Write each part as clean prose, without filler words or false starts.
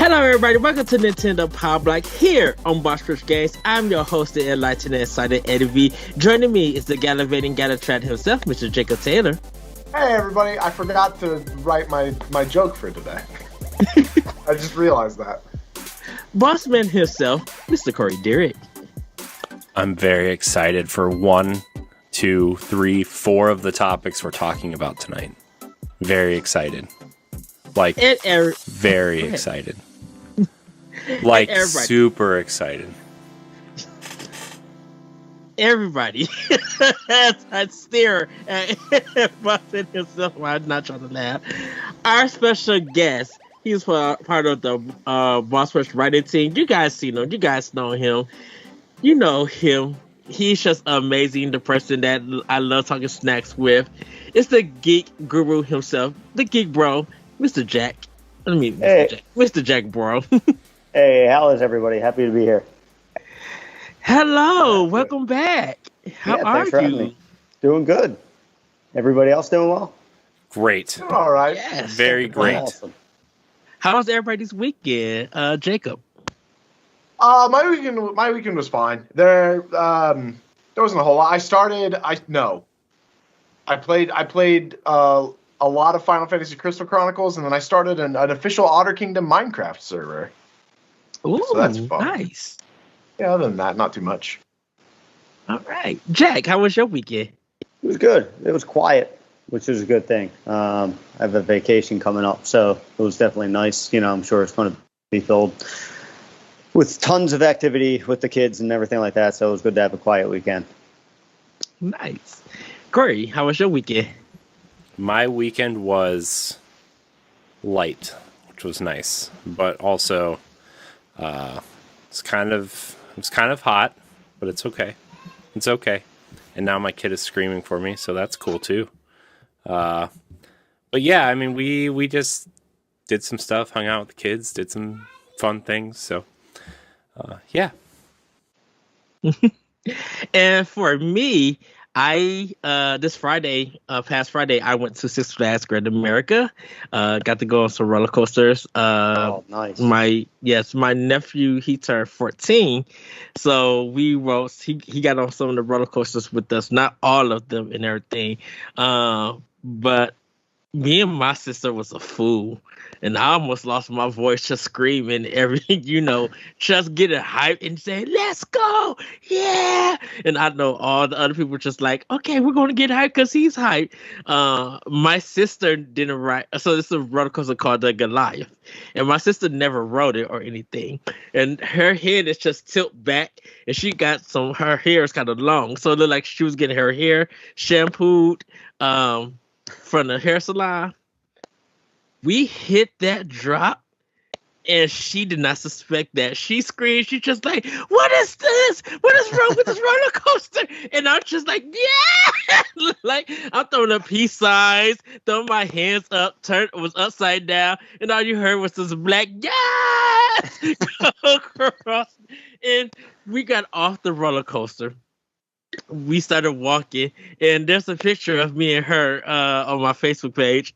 Hello, everybody. Welcome to Nintendo Pow Block here on Boss Games. I'm your host, the enlightened and excited Eddie V. Joining me is the gallivanting Galutrad himself, Mr. Jacob Taylor. Hey, everybody. I forgot to write my joke for today. I just realized that. Bossman himself, Mr. Corey Dirrig. I'm very excited for 1, 2, 3, 4 of the topics we're talking about tonight. Very excited. Like, very excited. Like, super excited. Everybody. I stare at Bossman himself while I'm not trying to laugh. Our special guest, he's part of the Boss Rush writing team. You guys seen him. You guys know him. You know him. He's just amazing. The person that I love talking snacks with. It's the geek guru himself, the geek bro, Mr. Jack. Mr. Jack Brough. Hey, how is everybody? Happy to be here. Hello, welcome back. How are you? Doing good. Everybody else doing well? Great. All right. Yes. Very great. Awesome. How was everybody's weekend, Jacob? My weekend was fine. There wasn't a whole lot. I played a lot of Final Fantasy Crystal Chronicles, and then I started an official Otter Kingdom Minecraft server. Ooh, so that's fun. Nice. Yeah, other than that, not too much. All right. Jack, how was your weekend? It was good. It was quiet, which is a good thing. I have a vacation coming up, so it was definitely nice. You know, I'm sure it's going to be filled with tons of activity with the kids and everything like that, so it was good to have a quiet weekend. Nice. Corey, how was your weekend? My weekend was light, which was nice, but also it's kind of hot, but it's okay. It's okay. And now my kid is screaming for me, so that's cool too. But yeah, I mean, we just did some stuff, hung out with the kids, did some fun things. So yeah. And for me, I this Friday, past Friday, I went to Six Flags Great America. Got to go on some roller coasters. Nice. My nephew, he turned 14, so he got on some of the roller coasters with us. Not all of them and everything, but me and my sister was a fool. And I almost lost my voice just screaming just getting hyped and saying, let's go, yeah. And I know all the other people were just like, okay, we're going to get hyped because he's hyped. My sister didn't ride. So this is a roller coaster called the Goliath. And my sister never rode it or anything. And her head is just tilt back. And she got her hair is kind of long. So it looked like she was getting her hair shampooed from the hair salon. We hit that drop, and she did not suspect that. She screamed. She just like, what is this? What is wrong with this roller coaster? And I'm just like, yeah! Like, I'm throwing up peace signs, throwing my hands up, was upside down, and all you heard was this black, yes! Go across. And we got off the roller coaster. We started walking, and there's a picture of me and her on my Facebook page,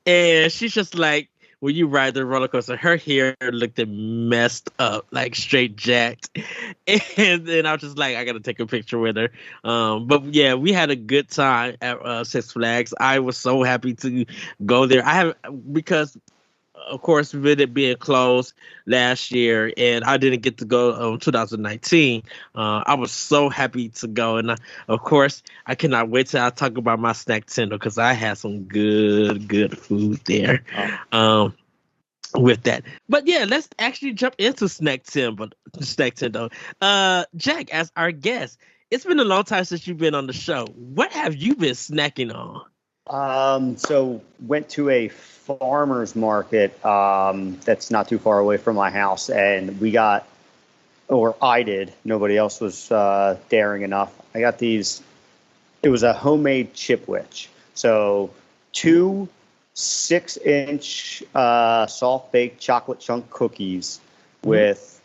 and she's just like, when you ride the roller coaster, her hair looked messed up, like straight jacked, and then I was just like, I gotta take a picture with her. But yeah, we had a good time at Six Flags. I was so happy to go there. Because of course, with it being closed last year, and I didn't get to go 2019. I was so happy to go, and of course, I cannot wait till I talk about my snack tender because I had some good food there. With that, but yeah, let's actually jump into snack tender. Jack, as our guest, it's been a long time since you've been on the show. What have you been snacking on? So went to a farmer's market that's not too far away from my house, and I did. Nobody else was daring enough. I got these. It was a homemade chipwich. So 2 6-inch soft baked chocolate chunk cookies with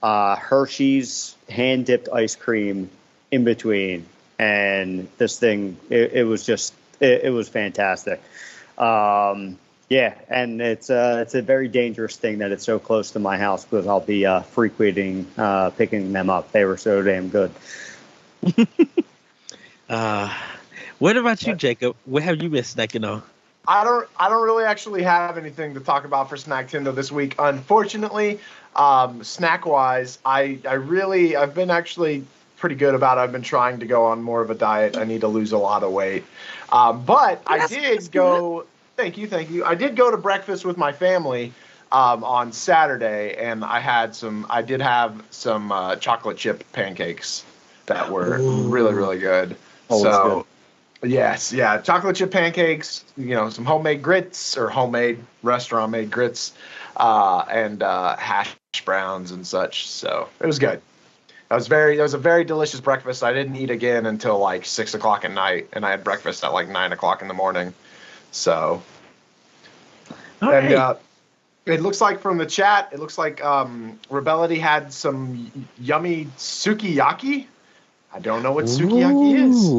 Hershey's hand dipped ice cream in between, and this thing it was fantastic. Yeah, and it's a very dangerous thing that it's so close to my house because I'll be frequenting picking them up. They were so damn good. What about you, Jacob? What have you been snacking on? I don't really actually have anything to talk about for Snacktendo this week, unfortunately. Snack wise, I've been actually pretty good about it. I've been trying to go on more of a diet. I need to lose a lot of weight. But I did go. Thank you. I did go to breakfast with my family on Saturday, and I did have some chocolate chip pancakes that were really, really good. Oh, that's good. Yes, yeah, chocolate chip pancakes, some homemade grits or homemade restaurant-made grits, and hash browns and such. So it was good. It was a very delicious breakfast. I didn't eat again until like 6 o'clock at night, and I had breakfast at like 9 o'clock in the morning. So, it looks like from the chat, it looks like Rebellity had some yummy sukiyaki. I don't know what sukiyaki is.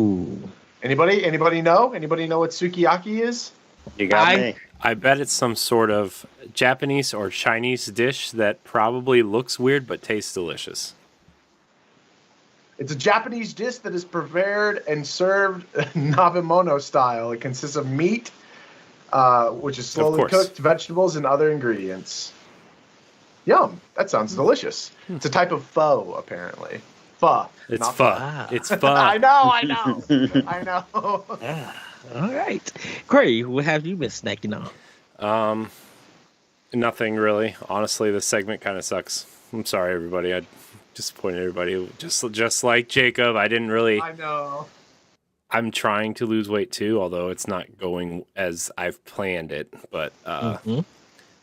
Anybody know? Anybody know what sukiyaki is? You got me. I bet it's some sort of Japanese or Chinese dish that probably looks weird but tastes delicious. It's a Japanese dish that is prepared and served Nabemono style. It consists of meat, which is slowly cooked, vegetables, and other ingredients. Yum. That sounds delicious. It's a type of pho, apparently. Pho. It's pho. It's pho. I know. All right. Corey, what have you been snacking on? Nothing really. Honestly, this segment kind of sucks. I'm sorry, everybody. I disappointed everybody. Just like Jacob, I didn't really. I know. I'm trying to lose weight too, although it's not going as I've planned it. But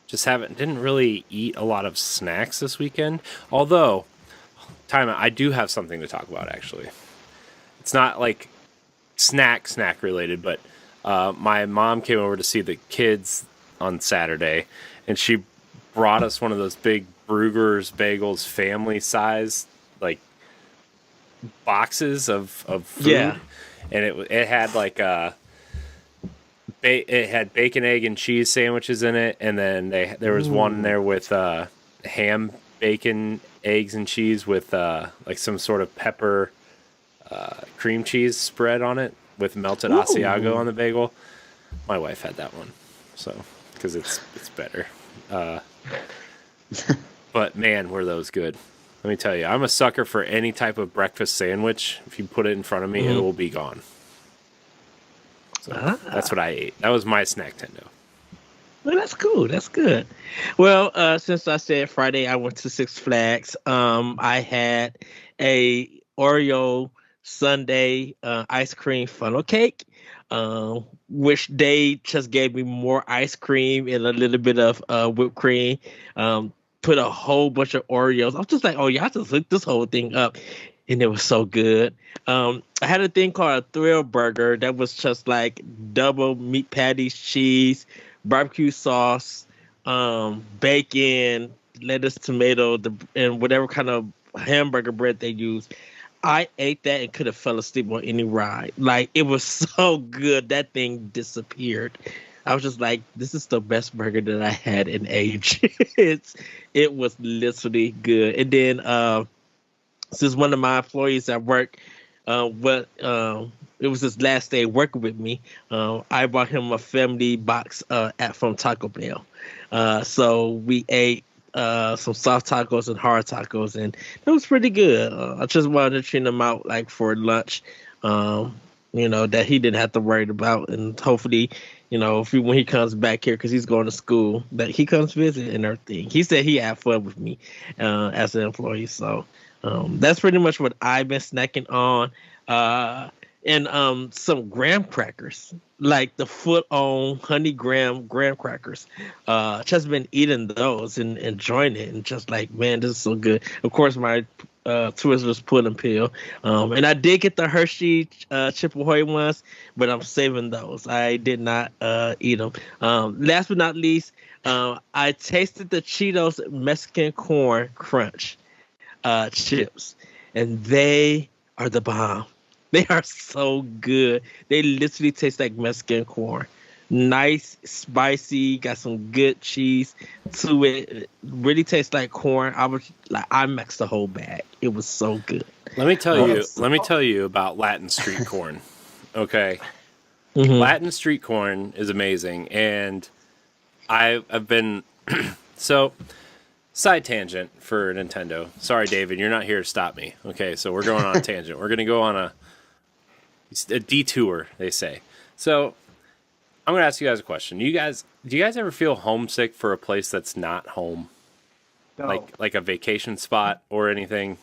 didn't really eat a lot of snacks this weekend. Although, I do have something to talk about actually. It's not like snack related, but my mom came over to see the kids on Saturday, and she brought us one of those big Bruegger's Bagels family size like boxes of food. Yeah. And it had like it had bacon, egg, and cheese sandwiches in it, and then there was one there with ham, bacon, eggs, and cheese with like some sort of pepper cream cheese spread on it with melted Asiago on the bagel. My wife had that one, so because it's better. But man, were those good. Let me tell you, I'm a sucker for any type of breakfast sandwich. If you put it in front of me, it will be gone. So that's what I ate. That was my Snacktendo. Well, that's cool. That's good. Well, since I said Friday, I went to Six Flags. I had a Oreo Sundae ice cream funnel cake, which they just gave me more ice cream and a little bit of whipped cream. Put a whole bunch of Oreos. I was just like, oh, y'all just hooked this whole thing up. And it was so good. I had a thing called a Thrill Burger that was just like double meat patties, cheese, barbecue sauce, bacon, lettuce, tomato, and whatever kind of hamburger bread they use. I ate that and could have fell asleep on any ride. Like, it was so good. That thing disappeared. I was just like, this is the best burger that I had in age. It was literally good. And then since one of my employees at work, it was his last day working with me, I bought him a family box from Taco Bell. So we ate some soft tacos and hard tacos, and it was pretty good. I just wanted to treat him out like for lunch, that he didn't have to worry about, and hopefully, when he comes back here, because he's going to school, that he comes visit and everything. He said he had fun with me as an employee. So that's pretty much what I've been snacking on. And some graham crackers, like the foot-on honey graham crackers. Just been eating those and enjoying it, and just like, man, this is so good. Of course, my Twizzlers pudding pill. And I did get the Hershey Chip Ahoy ones, but I'm saving those. I did not eat them. Last but not least, I tasted the Cheetos Mexican Corn Crunch chips, and they are the bomb. They are so good. They literally taste like Mexican corn. Nice, spicy, got some good cheese to it. It really tastes like corn. I mixed the whole bag. It was so good. Let me tell you about Latin street corn. Okay. Mhm. Latin street corn is amazing, and I've been so side tangent for Nintendo. Sorry, David, you're not here to stop me. Okay, so we're going on a tangent. We're gonna go on a detour, they say. So I'm gonna ask you guys a question. Do you guys ever feel homesick for a place that's not home, No. like a vacation spot or anything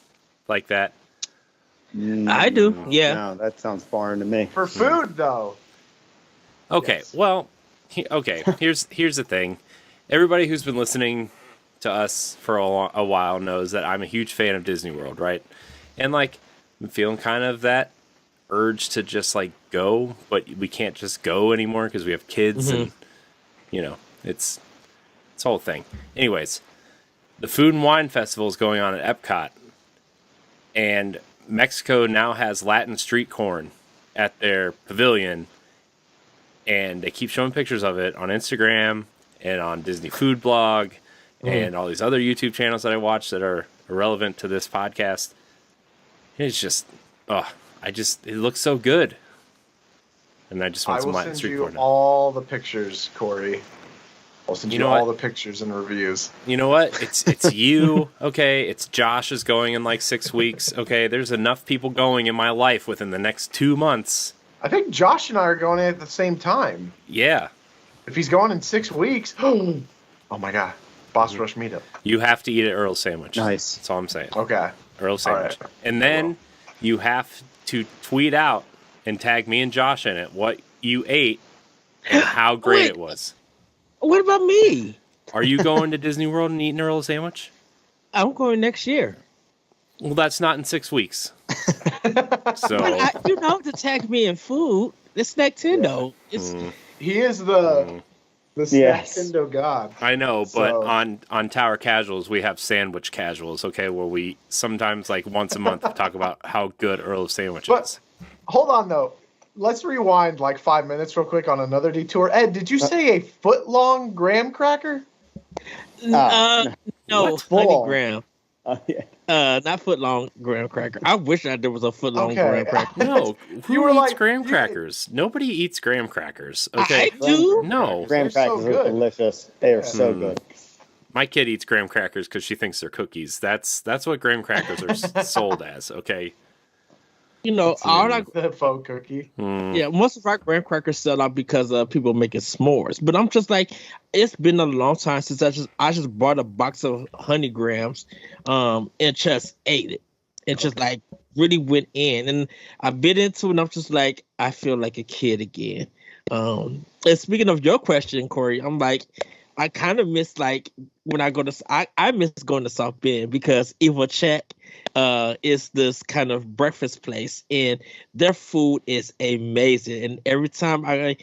like that? I do, yeah. No, that sounds foreign to me. For food, though. Okay, Yes. well, here's the thing. Everybody who's been listening to us for a while knows that I'm a huge fan of Disney World, right? And like, I'm feeling kind of that urge to just like go, but we can't just go anymore because we have kids, and it's a whole thing. Anyways, the Food and Wine Festival is going on at Epcot, and Mexico now has Latin street corn at their pavilion, and they keep showing pictures of it on Instagram and on Disney Food Blog and all these other YouTube channels that I watch that are irrelevant to this podcast. It's just, it looks so good. And I just want I some will Latin send street you corn. all the pictures, Corey. I'll send you all the pictures and reviews. You know what? It's you, okay? It's Josh is going in like 6 weeks, okay? There's enough people going in my life within the next 2 months. I think Josh and I are going in at the same time. Yeah. If he's going in 6 weeks, oh my God, Boss Rush meetup. You have to eat an Earl sandwich. Nice. That's all I'm saying. Okay. Earl sandwich. All right. And then you have to tweet out and tag me and Josh in it what you ate and how great it was. What about me? Are you going to Disney World and eating an Earl sandwich? I'm going next year. Well, that's not in 6 weeks. So You don't have to tag me in food. It's Nintendo. It's He is the Yes. Nintendo god. I know, but So- on Tower Casuals we have sandwich casuals, okay, where we sometimes like once a month talk about how good Earl sandwich But- is. Hold on though. Let's rewind like 5 minutes real quick on another detour. Ed, did you say a foot-long graham cracker? no What's honey full? graham. Yeah. Not foot long graham cracker. I wish there was a foot long Okay. graham cracker. No, who You were eats like- graham you- crackers? Nobody eats graham crackers. Okay, I do. no, Graham They're so crackers are good. delicious. They are Yeah. so good. my kid eats graham crackers because she thinks they're cookies. That's what graham crackers are sold as. Okay. You know, all I The faux cookie. yeah, most of our graham crackers sell out because people making s'mores. But I'm just like, it's been a long time since I just bought a box of honey grams, and just ate it. It just like really went in, and I bit into it, and I'm just like, I feel like a kid again. And speaking of your question, Corey, I'm like, I kind of miss like when I go to I miss going to South Bend because Evil Check is this kind of breakfast place, and their food is amazing. And every time I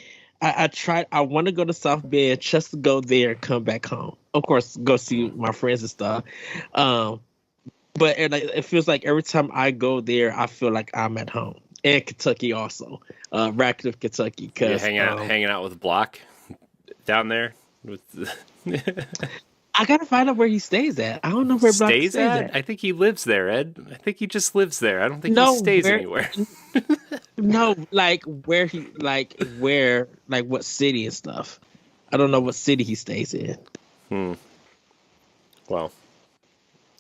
try, I want to go to South Bend just to go there and come back home. Of course, go see my friends and stuff. But it feels like every time I go there, I feel like I'm at home. And Kentucky also, Radcliffe, Kentucky. You Cause hanging out with Block down there with I gotta find out where he stays at. I don't know where Block stays stays at. at. I think he lives there, Ed. I think he just lives there. I don't think No, he stays where- anywhere. No, like where he, like what city and stuff. I don't know what city he stays in. Well,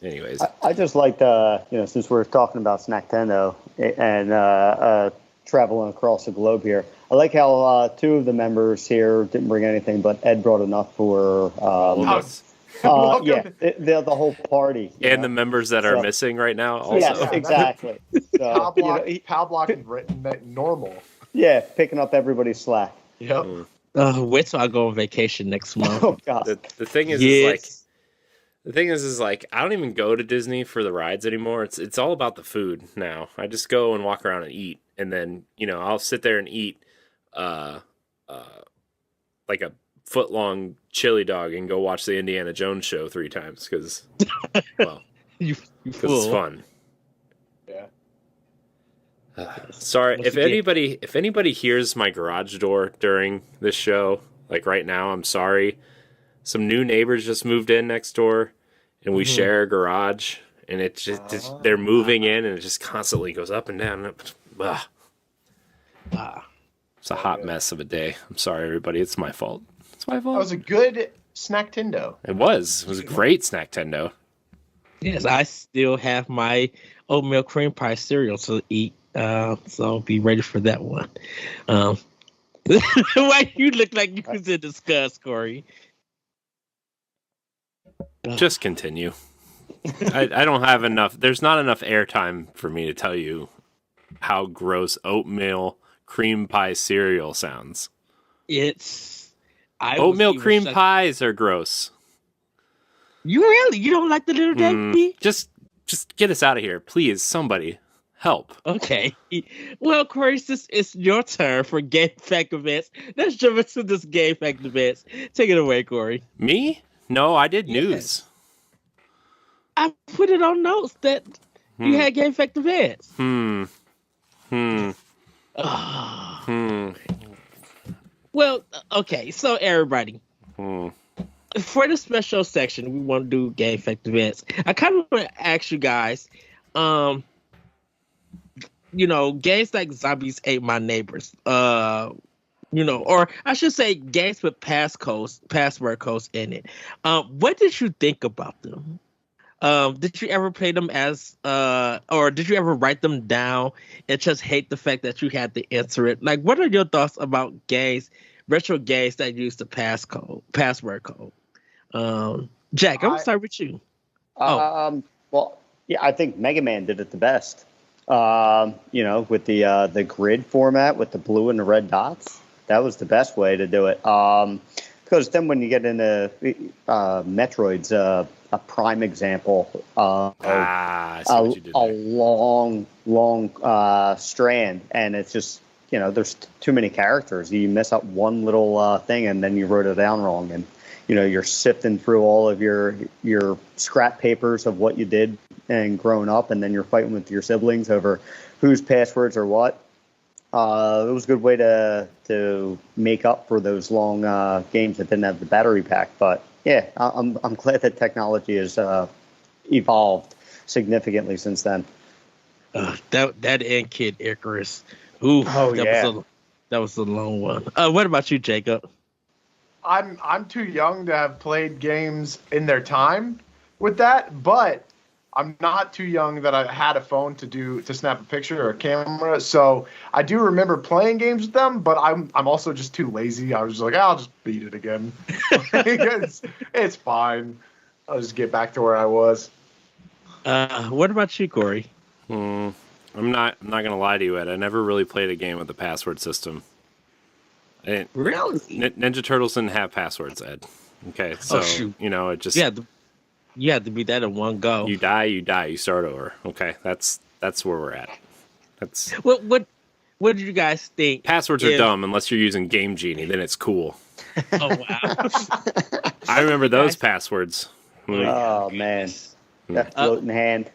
anyways, I just like since we're talking about Snacktendo and traveling across the globe here, I like how two of the members here didn't bring anything, but Ed brought enough for all of us. Welcome. the whole party. you And know? the members that are So- missing right now also. Yes, exactly. Pow So, Block, Pow Block is written normal. yeah, picking up everybody's slack. Yep. Wait till I go on vacation next month. Oh God. The thing is, Yes. is like I don't even go to Disney for the rides anymore. It's all about the food now. I just go and walk around and eat, and then I'll sit there and eat like a foot-long chili dog and go watch the Indiana Jones show 3 times because you it's fool. fun. Yeah. Sorry, Once if again. anybody hears my garage door during this show, like right now, I'm sorry. Some new neighbors just moved in next door, and we share a garage, and they're moving in, and it just constantly goes up and down. Ugh. It's a hot mess of a day. I'm sorry, everybody. It's my fault. It's my fault. That was a good Snacktendo. It was. It was a great Snacktendo. Yes, I still have my oatmeal cream pie cereal to eat, so be ready for that one. Why you look like you was in disgust, Corey? Just continue. I don't have enough. There's not enough airtime for me to tell you how gross oatmeal cream pie cereal sounds. Oatmeal cream pies are gross. You don't like the little baby? Just get us out of here, please. Somebody help. Okay. Well, Corey, since it's your turn for Game Fact Events, let's jump into this Game Fact Events. Take it away, Corey. Me? No, I did news. I put it on notes that you had Game Fact Events. Well, okay. So everybody. For the special section, we want to do Game Fact Events. I kind of want to ask you guys, games like Zombies Ate My Neighbors, or I should say games with password codes in it. What did you think about them? Did you ever play them or did you ever write them down and just hate the fact that you had to enter it? Like, what are your thoughts about retro games that use the password code? Jack, I'm gonna start with you. Well, yeah, I think Mega Man did it the best. With the grid format with the blue and the red dots, that was the best way to do it. Because then when you get into Metroid's a prime example of I see what you did a there. long strand, and it's just there's too many characters. You mess up one little thing, and then you wrote it down wrong, and you're sifting through all of your scrap papers of what you did and grown up, and then you're fighting with your siblings over whose passwords are what. It was a good way to make up for those long games that didn't have the battery pack. But yeah, I'm glad that technology has evolved significantly since then. That end Kid Icarus. Ooh, that was a long one. What about you, Jacob? I'm too young to have played games in their time with that, but I'm not too young that I had a phone to snap a picture or a camera. So I do remember playing games with them, but I'm also just too lazy. I was just like, I'll just beat it again. it's fine. I'll just get back to where I was. What about you, Corey? I'm not gonna lie to you, Ed. I never really played a game with a password system. Really? Ninja Turtles didn't have passwords, Ed. Okay, so it just you had to beat that in one go. You die, you start over. Okay, that's where we're at. That's what did you guys think? Passwords are dumb unless you're using Game Genie, then it's cool. Oh wow! I remember those passwords. Oh man, that floating hand.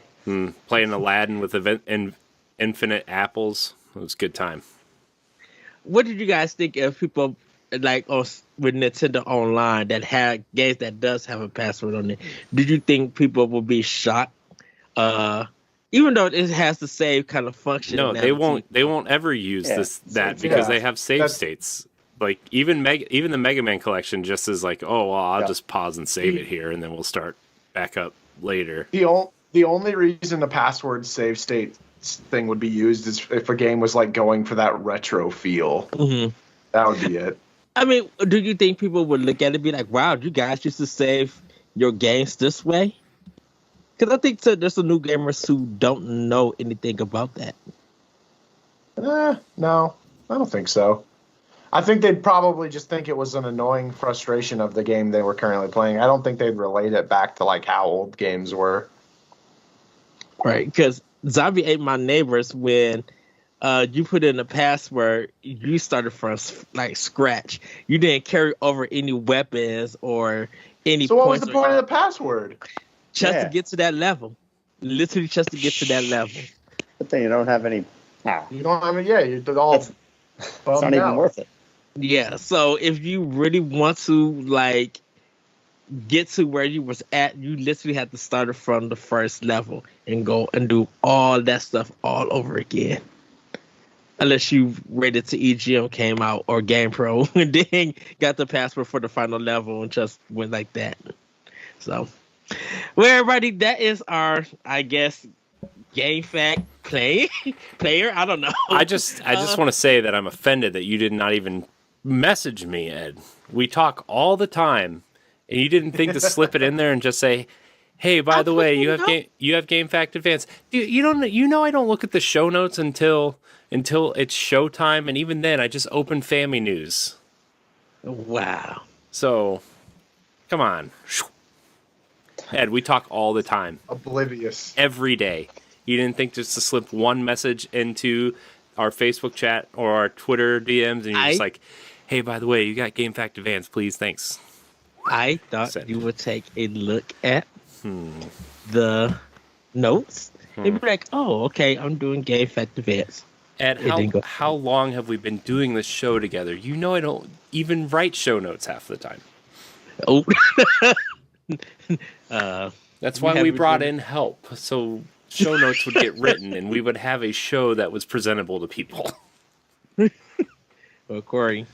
Playing Aladdin with infinite apples. It was a good time. What did you guys think of people like us with Nintendo Online that had games that does have a password on it? Did you think people would be shocked? Even though it has the same kind of function. No, they won't. They won't ever use that because they have save states. Like even the Mega Man collection just is like, oh, well, I'll just pause and save it here, and then we'll start back up later. The only reason the password save state thing would be used is if a game was like going for that retro feel. Mm-hmm. That would be it. I mean, do you think people would look at it and be like, wow, you guys used to save your games this way? Because I think there's some new gamers who don't know anything about that. No, I don't think so. I think they'd probably just think it was an annoying frustration of the game they were currently playing. I don't think they'd relate it back to like how old games were. Right, because Zombie Ate My Neighbors, when you put in a password, you started from like scratch. You didn't carry over any weapons or any. So what was the point of the password? Just to get to that level. Literally just to get to that level. But then you don't have any Ah, You don't have it. Yeah, you're all it's not even worth it. Yeah. So if you really want to like get to where you was at, you literally have to start it from the first level and go and do all that stuff all over again. Unless you waited to EGM came out or Game Pro and then got the password for the final level and just went like that. So, well, everybody, that is our, I guess, game fact player. I don't know. I just want to say that I'm offended that you did not even message me, Ed. We talk all the time, and you didn't think to slip it in there and just say, "Hey, by the way, you have Game Fact Advance." Dude, you know I don't look at the show notes until it's showtime, and even then I just open Family News. Wow. So, come on. Ed, we talk all the time. Oblivious. Every day. You didn't think just to slip one message into our Facebook chat or our Twitter DMs, and you're just like, "Hey, by the way, you got Game Fact Advance, please, thanks." I thought you would take a look at the notes and be like, "Oh, okay, I'm doing Game Fact Advance." Ed, how long have we been doing this show together? You know I don't even write show notes half the time. Oh. That's why we brought in help, so show notes would get written and we would have a show that was presentable to people. Well, Corey,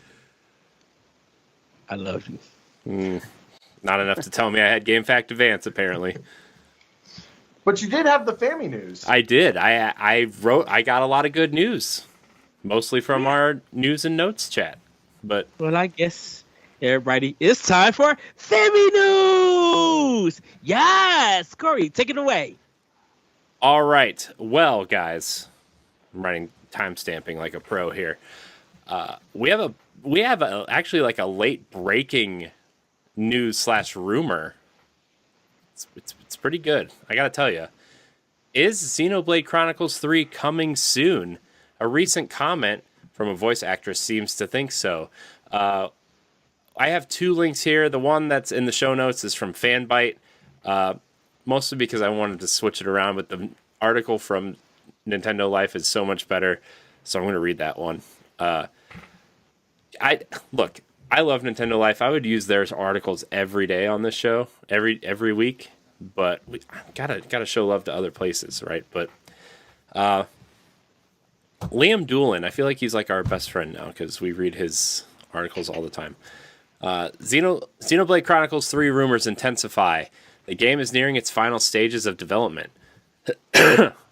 I love you. Not enough to tell me I had Game Fact Advance, apparently. But you did have the Family News. I did. I got a lot of good news, mostly from our news and notes chat. But well, I guess everybody, it's time for Family News. Yes, Corey, take it away. All right. Well, guys, I'm writing timestamping like a pro here. We have actually like a late breaking news / rumor. It's pretty good. I gotta tell you, is Xenoblade Chronicles 3 coming soon? A recent comment from a voice actress seems to think so. I have two links here. The one that's in the show notes is from Fanbyte. Mostly because I wanted to switch it around, but the article from Nintendo Life is so much better, so I'm going to read that one. I love Nintendo Life. I would use their articles every day on this show, every week, but we gotta show love to other places, right? But Liam Doolin, I feel like he's like our best friend now because we read his articles all the time. Xenoblade Chronicles 3 rumors intensify. The game is nearing its final stages of development.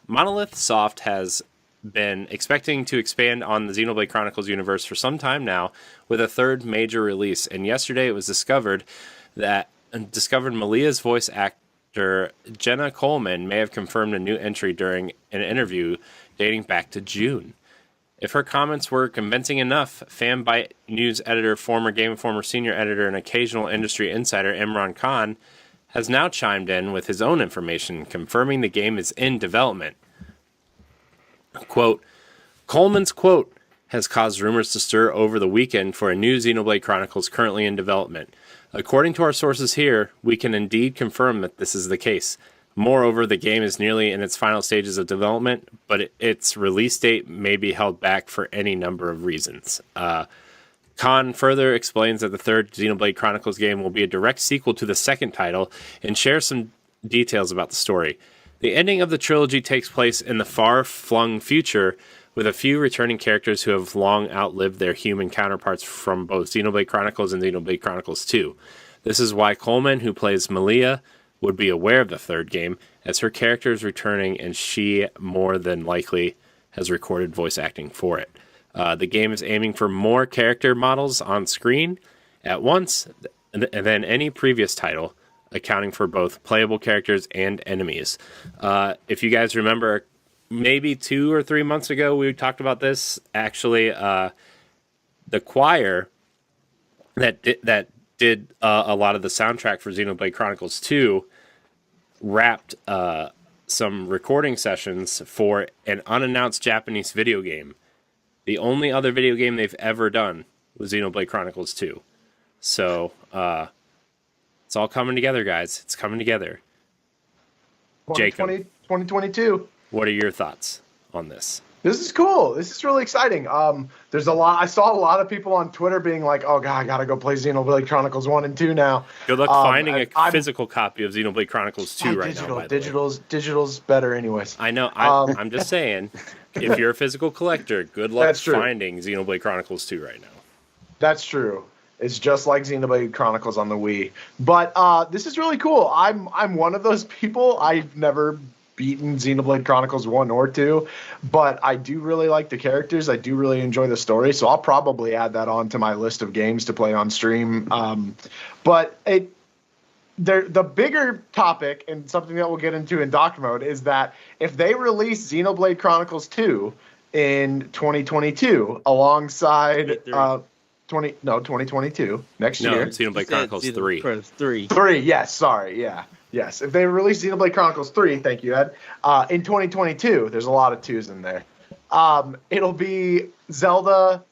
Monolith Soft has been expecting to expand on the Xenoblade Chronicles universe for some time now with a third major release, and yesterday it was discovered Malia's voice actor Jenna Coleman may have confirmed a new entry during an interview dating back to June. If her comments were convincing enough, Fanbyte news editor, former Game Informer senior editor, and occasional industry insider Imran Khan has now chimed in with his own information, confirming the game is in development. Quote, Coleman's quote has caused rumors to stir over the weekend for a new Xenoblade Chronicles currently in development. According to our sources here, we can indeed confirm that this is the case. Moreover, the game is nearly in its final stages of development, but its release date may be held back for any number of reasons. Khan further explains that the third Xenoblade Chronicles game will be a direct sequel to the second title and shares some details about the story. The ending of the trilogy takes place in the far-flung future, with a few returning characters who have long outlived their human counterparts from both Xenoblade Chronicles and Xenoblade Chronicles 2. This is why Coleman, who plays Malia, would be aware of the third game, as her character is returning and she more than likely has recorded voice acting for it. The game is aiming for more character models on screen at once than any previous title, accounting for both playable characters and enemies. If you guys remember, maybe 2 or 3 months ago, we talked about this. Actually, the choir that did a lot of the soundtrack for Xenoblade Chronicles 2 wrapped some recording sessions for an unannounced Japanese video game. The only other video game they've ever done was Xenoblade Chronicles 2. So, it's all coming together, guys. It's coming together. 2022. What are your thoughts on this? This is cool. This is really exciting. There's a lot. I saw a lot of people on Twitter being like, "Oh God, I gotta go play Xenoblade Chronicles 1 and 2 now." Good luck finding a physical copy of Xenoblade Chronicles 2 right now. By the way. Digital's better, anyways. I know. I'm just saying, if you're a physical collector, good luck finding Xenoblade Chronicles 2 right now. That's true. It's just like Xenoblade Chronicles on the Wii. But this is really cool. I'm one of those people. I've never beaten Xenoblade Chronicles 1 or 2, but I do really like the characters. I do really enjoy the story, so I'll probably add that on to my list of games to play on stream. But the bigger topic, and something that we'll get into in Doc Mode, is that if they release Xenoblade Chronicles 2 in 2022 alongside 2022 next year. Xenoblade Chronicles 3. 3, yes, sorry, yeah. Yes, if they release Xenoblade Chronicles 3, thank you, Ed, in 2022, there's a lot of 2s in there. It'll be Zelda,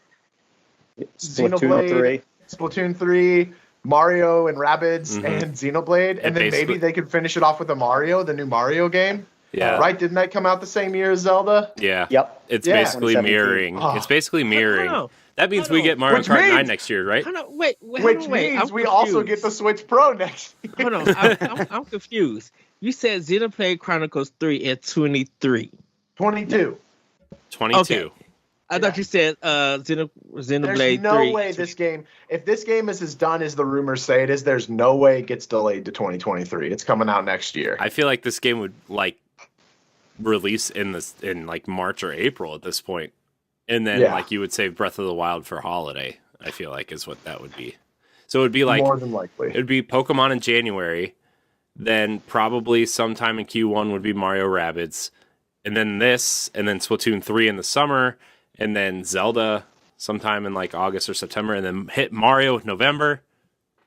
Xenoblade, Splatoon 3, Mario and Rabbids, and Xenoblade, and then maybe they could finish it off with the new Mario game. Yeah. Right? Didn't that come out the same year as Zelda? Yeah. Yep. It's basically mirroring. It's basically mirroring. That means we get Mario Kart 9 next year, right? Which means we also get the Switch Pro next year. Hold on, I'm confused. You said Xenoblade Chronicles 3 at 23. 22. 22. Okay. I thought you said Xenoblade 3. There's no way this game, if this game is as done as the rumors say it is, there's no way it gets delayed to 2023. It's coming out next year. I feel like this game would release in March or April at this point. And then, you would save Breath of the Wild for holiday, I feel like is what that would be. So it would be more than likely. It would be Pokemon in January, then probably sometime in Q1 would be Mario Rabbids, and then this, and then Splatoon 3 in the summer, and then Zelda sometime in August or September, and then hit Mario November.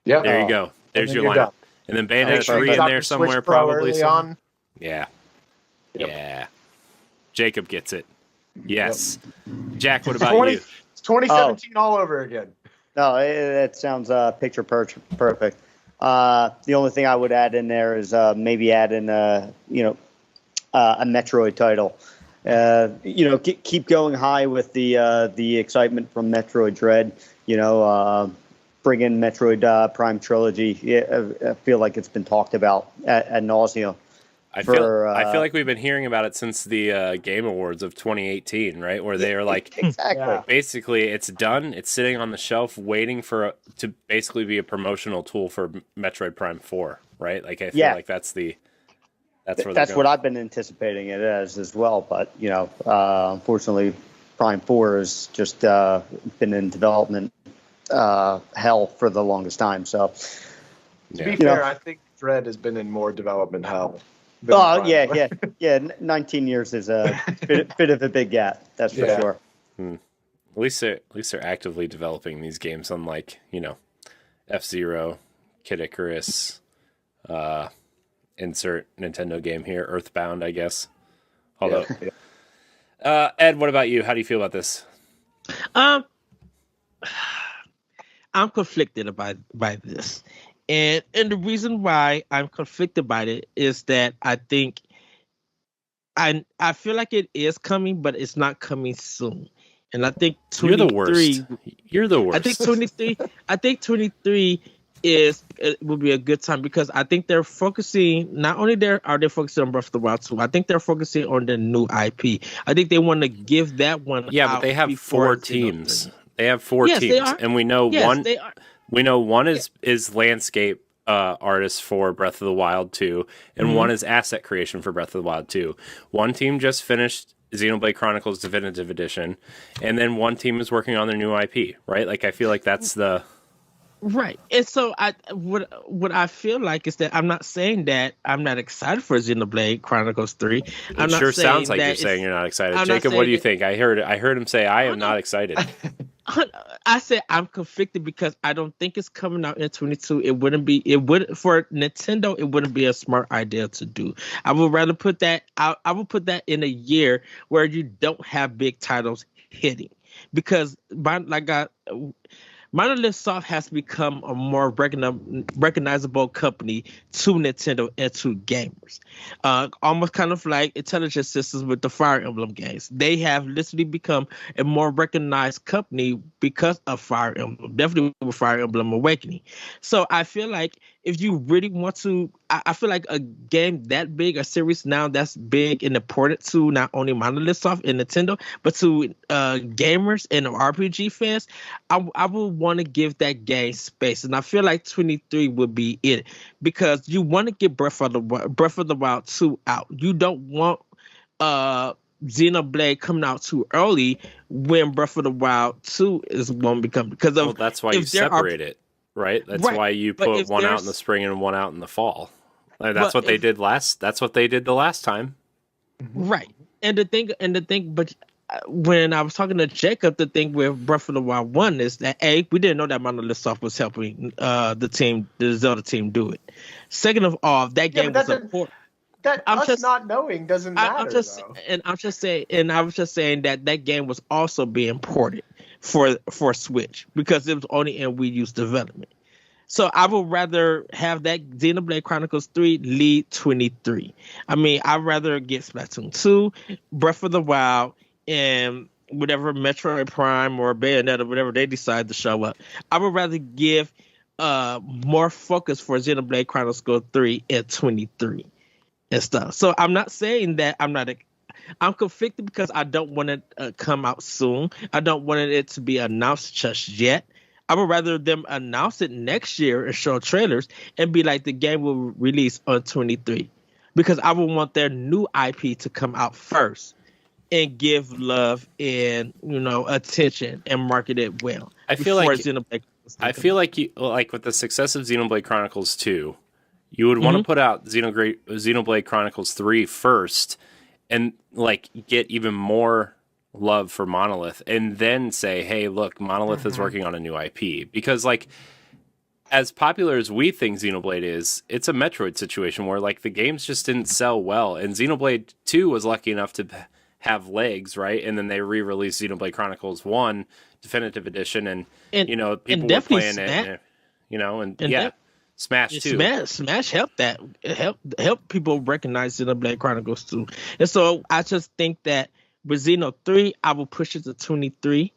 Yeah. There you go. There's your lineup. And then Bayonetta 3 in there somewhere, probably. Yeah. Yep. Yeah. Jacob gets it. Yes. Jack, what about you? It's 2017 all over again. No, that sounds picture perfect. The only thing I would add in there is maybe add in a Metroid title. Keep going high with the excitement from Metroid Dread. Bring in Metroid Prime Trilogy. I feel like it's been talked about ad nauseum. I feel like we've been hearing about it since the Game Awards of 2018, right? Where they are exactly. Basically, it's done. It's sitting on the shelf, waiting to basically be a promotional tool for Metroid Prime 4, right? I feel like that's what I've been anticipating it as well. But unfortunately, Prime 4 has just been in development hell for the longest time. So to be fair, I think Dread has been in more development hell. Oh, yeah. 19 years is a bit of a big gap, that's for sure. At least they're actively developing these games, unlike, F-Zero, Kid Icarus, insert Nintendo game here, Earthbound, I guess. Although, Ed, what about you? How do you feel about this? I'm conflicted by this. And the reason why I'm conflicted by it is that I think I feel like it is coming, but it's not coming soon. And I think 23. You're the worst. I think 23 will be a good time because I think they're focusing. Not only are they focusing on Breath of the Wild 2, I think they're focusing on the new IP. I think they want to give that one. Yeah, but they have 4 teams. They have 4 teams, and we know one. They are. We know one is landscape artists for Breath of the Wild 2, and one is asset creation for Breath of the Wild 2. One team just finished Xenoblade Chronicles Definitive Edition, and then one team is working on their new IP, right? I feel like that's the... Right. And so what I feel like is that I'm not saying that I'm not excited for Xenoblade Chronicles 3. It sure sounds like you're saying you're not excited. Jacob, what do you think? I heard him say, I am not excited. I said I'm conflicted because I don't think it's coming out in 22. For Nintendo, it wouldn't be a smart idea to do. I would rather put that out. I would put that in a year where you don't have big titles hitting, because Monolith Soft has become a more recognizable company to Nintendo and to gamers. Almost kind of like Intelligent Systems with the Fire Emblem games. They have literally become a more recognized company because of Fire Emblem, definitely with Fire Emblem Awakening. So I feel like if you really want to, I feel like a game that big, a series now that's big and important to not only Monolith Soft and Nintendo, but to gamers and RPG fans, I would want to give that game space, and I feel like 23 would be it because you want to get Breath of the Wild 2 out. You don't want Xenoblade coming out too early when Breath of the Wild 2 is going to become because of. Well, that's why you separate it, right? That's why you put one out in the spring and one out in the fall. That's what they did last. That's what they did the last time. Right, and the thing, but when I was talking to Jacob, the thing with Breath of the Wild 1 is that we didn't know that Monolith Soft was helping the Zelda team do it. Second of all, that game was important. That not knowing doesn't matter. I was just saying that game was also being ported for Switch because it was only in Wii U's development. So I would rather have that Xenoblade Chronicles 3 lead 23. I mean, I'd rather get Splatoon 2, Breath of the Wild, and whatever Metroid Prime or Bayonetta, whatever they decide to show up. I would rather give more focus for Xenoblade Chronicles 3 at 23 and stuff. So I'm not saying that I'm conflicted because I don't want it to come out soon. I don't want it to be announced just yet. I would rather them announce it next year and show trailers and be like the game will release on 23 because I would want their new IP to come out first and give love and attention and market it well. I feel like you like with the success of Xenoblade Chronicles 2, you would want to put out Xenoblade Chronicles 3 first and like get even more love for Monolith and then say, hey, look, Monolith is working on a new IP. Because like as popular as we think Xenoblade is, it's a Metroid situation where like the games just didn't sell well. And Xenoblade 2 was lucky enough to have legs, right? And then they re-released Xenoblade Chronicles 1 Definitive Edition and people were playing it, Smash too. Smash helped that. It helped people recognize Xenoblade Chronicles 2. And so I just think that with Xeno 3, I will push it to 23.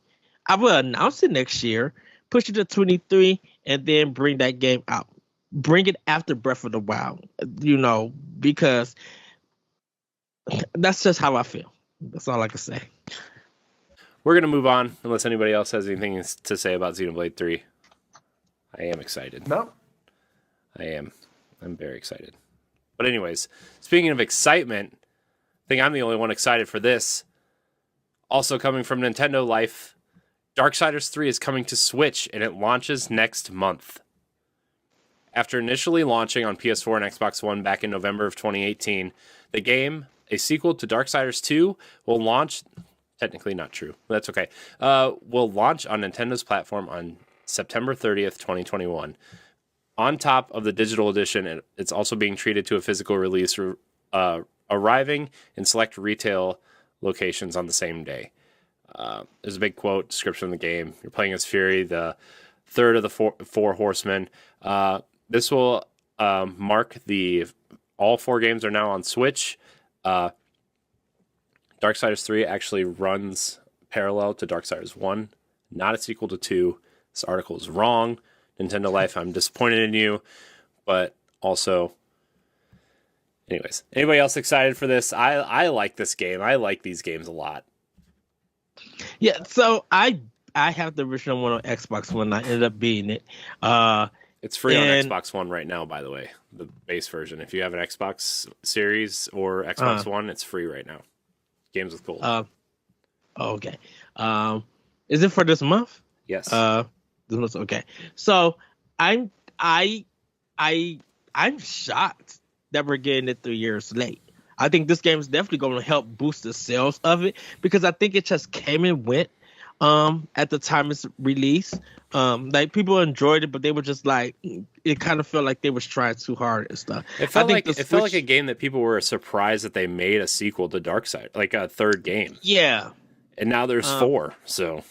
I will announce it next year, push it to 23, and then bring that game out. Bring it after Breath of the Wild, because that's just how I feel. That's all I can say. We're going to move on, unless anybody else has anything to say about Xenoblade 3. I am excited. No. I am. I'm very excited. But anyways, speaking of excitement, I think I'm the only one excited for this. Also coming from Nintendo Life, Darksiders 3 is coming to Switch, and it launches next month. After initially launching on PS4 and Xbox One back in November of 2018, the game, a sequel to Darksiders 2, will launch... Technically not true, but that's okay. Will launch on Nintendo's platform on September 30th, 2021. On top of the digital edition, it's also being treated to a physical release, arriving in select retail locations on the same day. There's a big quote description of the game. You're playing as Fury, the third of the four horsemen. This will mark all four games are now on Switch. Darksiders 3 actually runs parallel to Darksiders 1, not a sequel to 2. This article is wrong. Nintendo Life, I'm disappointed in you, but also... Anyways, anybody else excited for this? I like this game. I like these games a lot. Yeah, so I have the original one on Xbox One. I ended up beating it. It's free on Xbox One right now, by the way, the base version. If you have an Xbox Series or Xbox One, it's free right now. Games with gold. Okay. Is it for this month? Yes. This month. Okay. So I'm shocked that we're getting it 3 years late. I think this game is definitely going to help boost the sales of it because I think it just came and went at the time it's released. Like people enjoyed it, but they were just like, it kind of felt like they was trying too hard and stuff. It felt like a game that people were surprised that they made a sequel to Darksiders, like a third game. Yeah. And now there's four, so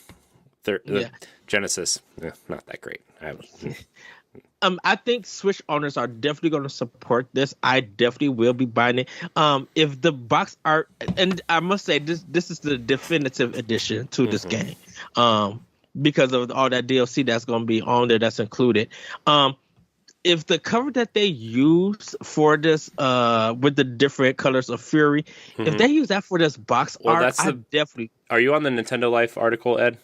Genesis, not that great. I think Switch owners are definitely going to support this. I definitely will be buying it. If the box art, and I must say this is the definitive edition to this game, because of all that DLC that's going to be on there that's included. If the cover that they use for this, with the different colors of Fury, if they use that for this box art, I definitely. Are you on the Nintendo Life article, Ed?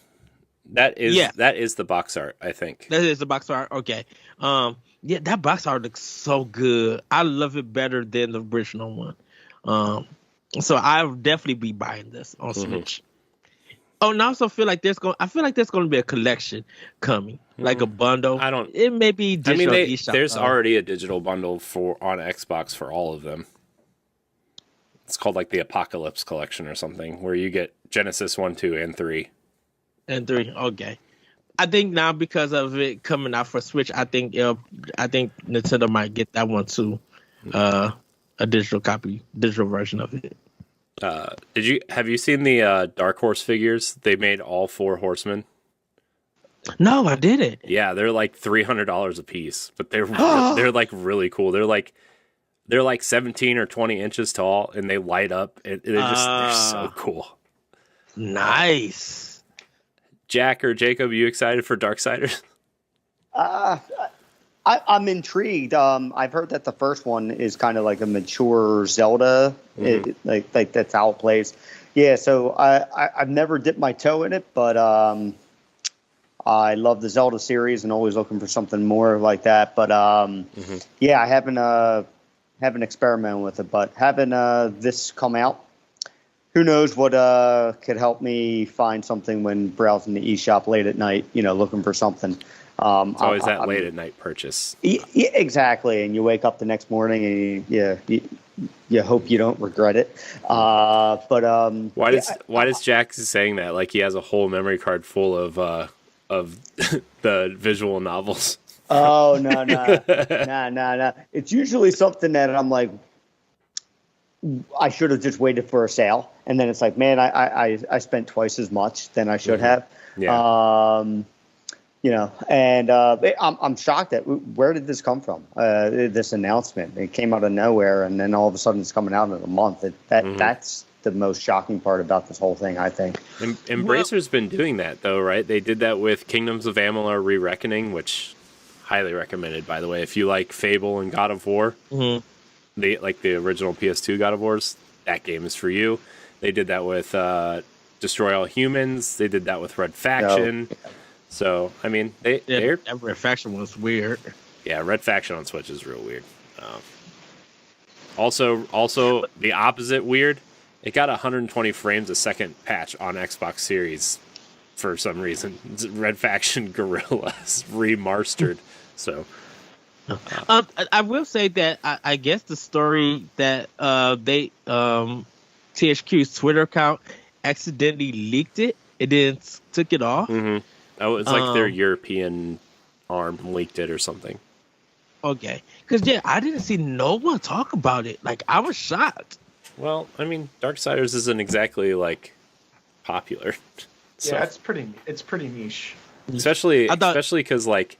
That is the box art, I think. That is the box art. Okay. That box art looks so good. I love it better than the original one. So I'll definitely be buying this on Switch. Oh, and I also feel like there's going to be a collection coming, like a bundle. It may be digital. There's already a digital bundle on Xbox for all of them. It's called like the Apocalypse Collection or something, where you get Genesis 1, 2, and 3. And 3, okay. I think now because of it coming out for Switch, I think Nintendo might get that one too, a digital version of it. Have you seen the Dark Horse figures? They made all 4 horsemen. No, I didn't. Yeah, they're like $300 a piece, but they're like really cool. They're like 17 or 20 inches tall, and they light up. They're so cool. Nice. Jack or Jacob, you excited for Darksiders? I'm intrigued. I've heard that the first one is kind of like a mature Zelda, like that's how it plays. Yeah, so I've never dipped my toe in it, but I love the Zelda series and always looking for something more like that. But yeah, I haven't experimented with it, but having this come out, who knows what could help me find something when browsing the eShop late at night, looking for something. It's always that late at night purchase. Yeah, exactly. And you wake up the next morning and you hope you don't regret it. Why does Jack saying that? Like he has a whole memory card full of the visual novels. Oh, no. It's usually something that I'm like, I should have just waited for a sale. And then it's like, man, I spent twice as much than I should have. Yeah. And I'm shocked at where did this come from? This announcement, it came out of nowhere, and then all of a sudden it's coming out in a month. That's the most shocking part about this whole thing, I think. Embracer's been doing that though, right? They did that with Kingdoms of Amalur: Re-Reckoning, which highly recommended, by the way. If you like Fable and God of War, the original PS2 God of Wars, that game is for you. They did that with Destroy All Humans. They did that with Red Faction. So, I mean, that Red Faction was weird. Yeah, Red Faction on Switch is real weird. Also, the opposite weird, it got 120 frames a second patch on Xbox Series for some reason. It's Red Faction Guerrillas remastered. So, I will say that I guess the story that THQ's Twitter account accidentally leaked it. It then took it off. Oh, it's like their European arm leaked it or something. Okay. Because, I didn't see no one talk about it. Like, I was shocked. Well, I mean, Darksiders isn't exactly, like, popular. So. Yeah, it's pretty niche. Especially because, like,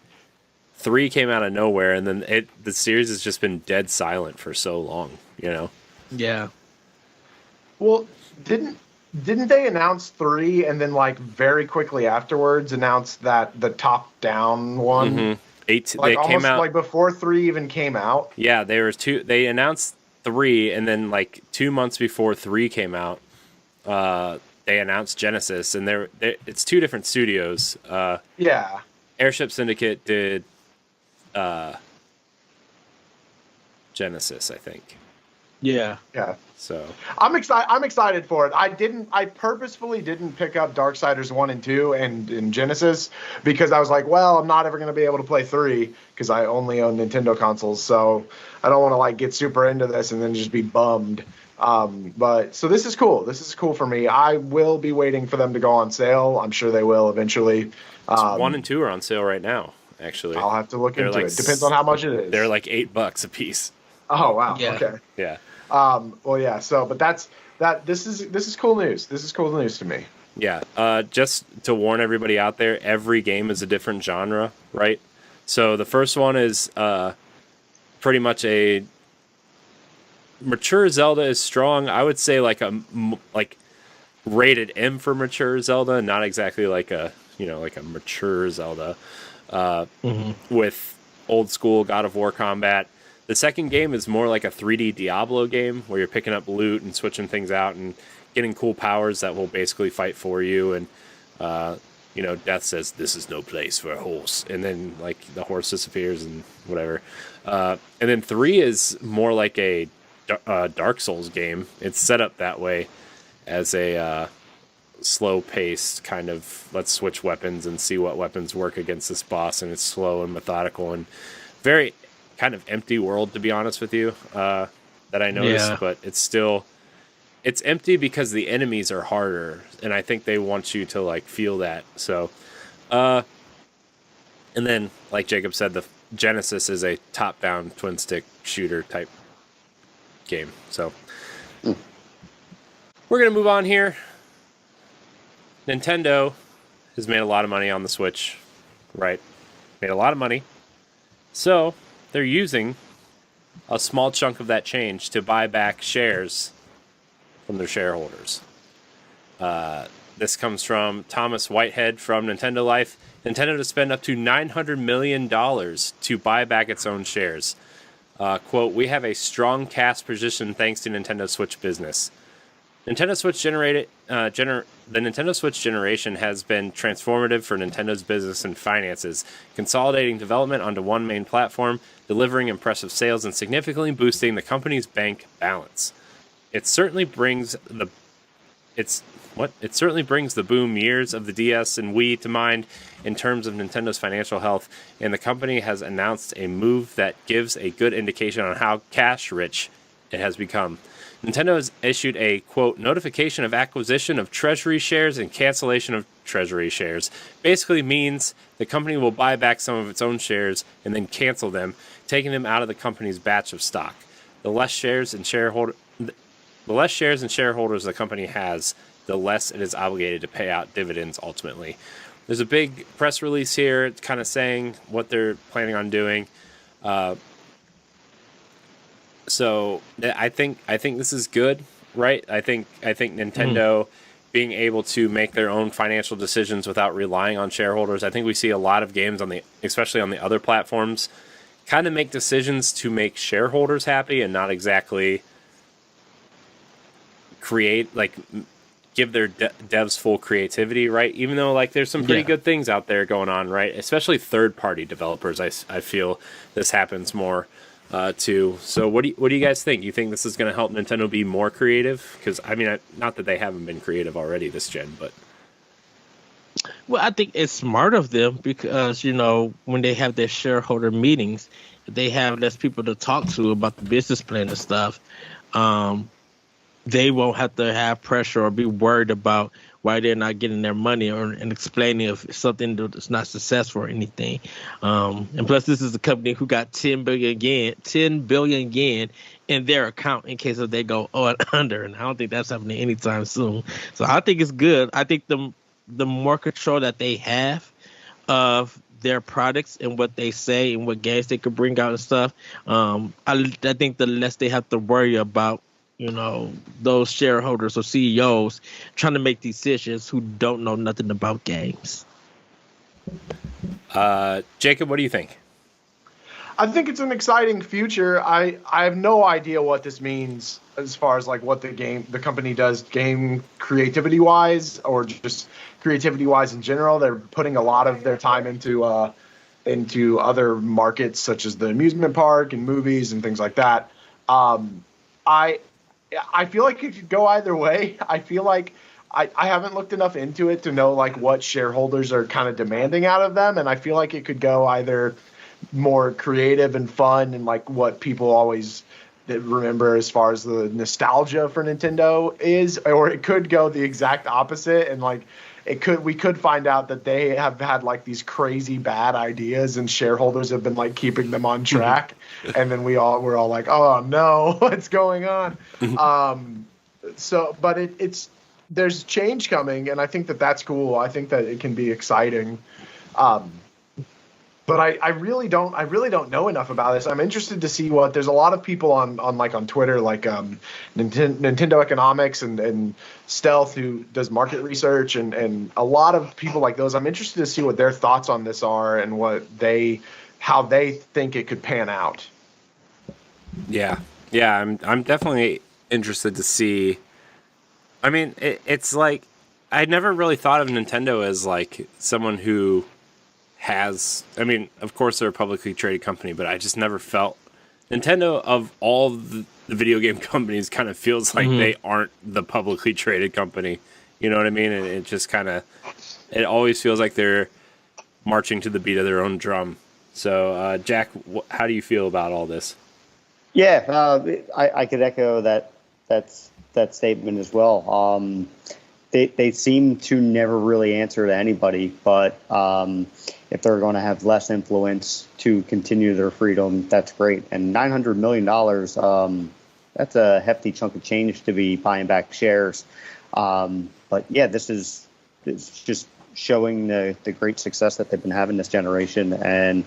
3 came out of nowhere, and then the series has just been dead silent for so long, Yeah. Well, didn't they announce 3 and then like very quickly afterwards announce that the top-down one? 8. Like they came out like before 3 even came out. Yeah, there was 2. They announced 3, and then like 2 months before 3 came out, they announced Genesis, and it's 2 different studios. Yeah. Airship Syndicate did Genesis, I think. Yeah. So I'm excited for it. I purposefully didn't pick up Darksiders 1 and 2 and Genesis because I was like, well, I'm not ever going to be able to play 3 because I only own Nintendo consoles. So I don't want to like get super into this and then just be bummed. But so this is cool. This is cool for me. I will be waiting for them to go on sale. I'm sure they will eventually. 1 and 2 are on sale right now, actually. I'll have to look into it. Depends on how much it is. They're like $8 a piece. Oh, wow. Yeah. Okay. Yeah. Well, yeah. So, but this is cool news. This is cool news to me. Yeah. Just to warn everybody out there, every game is a different genre, right? So the first one is pretty much a mature Zelda is strong. I would say like rated M for mature Zelda, not exactly like a mature Zelda with old school God of War combat. The second game is more like a 3D Diablo game where you're picking up loot and switching things out and getting cool powers that will basically fight for you. And Death says this is no place for a horse, and then like the horse disappears and whatever. And then 3 is more like a Dark Souls game. It's set up that way as a slow-paced kind of let's switch weapons and see what weapons work against this boss, and it's slow and methodical and very kind of empty world, to be honest with you, that I noticed. But it's empty because the enemies are harder, and I think they want you to like feel that. So and then like Jacob said, the Genesis is a top-down twin stick shooter type game. So we're gonna move on here. Nintendo has made a lot of money on the Switch, right? Made a lot of money. So they're using a small chunk of that change to buy back shares from their shareholders. This comes from Thomas Whitehead from Nintendo Life. Nintendo to spend up to $900 million to buy back its own shares. Quote, we have a strong cash position thanks to Nintendo Switch business. The Nintendo Switch generation has been transformative for Nintendo's business and finances, consolidating development onto one main platform, delivering impressive sales, and significantly boosting the company's bank balance. It certainly brings the boom years of the DS and Wii to mind in terms of Nintendo's financial health, and the company has announced a move that gives a good indication on how cash-rich it has become. Nintendo has issued a, quote, notification of acquisition of treasury shares and cancellation of treasury shares. Basically means the company will buy back some of its own shares and then cancel them, taking them out of the company's batch of stock. The less shares and shareholders the company has, the less it is obligated to pay out dividends ultimately. There's a big press release here kind of saying what they're planning on doing. So I think this is good, right? I think Nintendo being able to make their own financial decisions without relying on shareholders. I think we see a lot of games especially on the other platforms, kind of make decisions to make shareholders happy and not exactly give their devs full creativity, right? Even though like there's some pretty good things out there going on, right? Especially third-party developers. I feel this happens more too. So what do you guys think? You think this is going to help Nintendo be more creative? Because I mean, not that they haven't been creative already this gen, but well, I think it's smart of them because when they have their shareholder meetings, they have less people to talk to about the business plan and stuff. They won't have to have pressure or be worried about why they're not getting their money and explaining if something that's not successful or anything. And plus, this is a company who got 10 billion yen in their account in case if they go under, and I don't think that's happening anytime soon. So I think it's good. I think the more control that they have of their products and what they say and what games they could bring out and stuff, I think the less they have to worry about those shareholders or CEOs trying to make decisions who don't know nothing about games. Jacob, what do you think? I think it's an exciting future. I have no idea what this means as far as like what the company does game creativity wise or just creativity wise in general. They're putting a lot of their time into other markets such as the amusement park and movies and things like that. I feel like it could go either way. I feel like I haven't looked enough into it to know like what shareholders are kind of demanding out of them, and I feel like it could go either more creative and fun and like what people always remember as far as the nostalgia for Nintendo is, or it could go the exact opposite and like we could find out that they have had like these crazy bad ideas and shareholders have been like keeping them on track. And then we're all like, oh no, what's going on? But it's there's change coming, and I think that that's cool. I think that it can be exciting. But I really don't know enough about this. I'm interested to see what there's a lot of people on Twitter, like Nintendo Economics and Stealth, who does market research, and a lot of people like those. I'm interested to see what their thoughts on this are and how they think it could pan out. Yeah, I'm definitely interested to see. I mean, it's like I never really thought of Nintendo as like someone who has, I mean, of course they're a publicly traded company, but I just never felt Nintendo, of all the video game companies, kind of feels like they aren't the publicly traded company. You know what I mean? And it just kind of, it always feels like they're marching to the beat of their own drum. So, Jack, how do you feel about all this? Yeah, I could echo that statement as well. They seem to never really answer to anybody, but if they're going to have less influence to continue their freedom, that's great. And $900 million, that's a hefty chunk of change to be buying back shares. But yeah, it's just showing the great success that they've been having this generation, and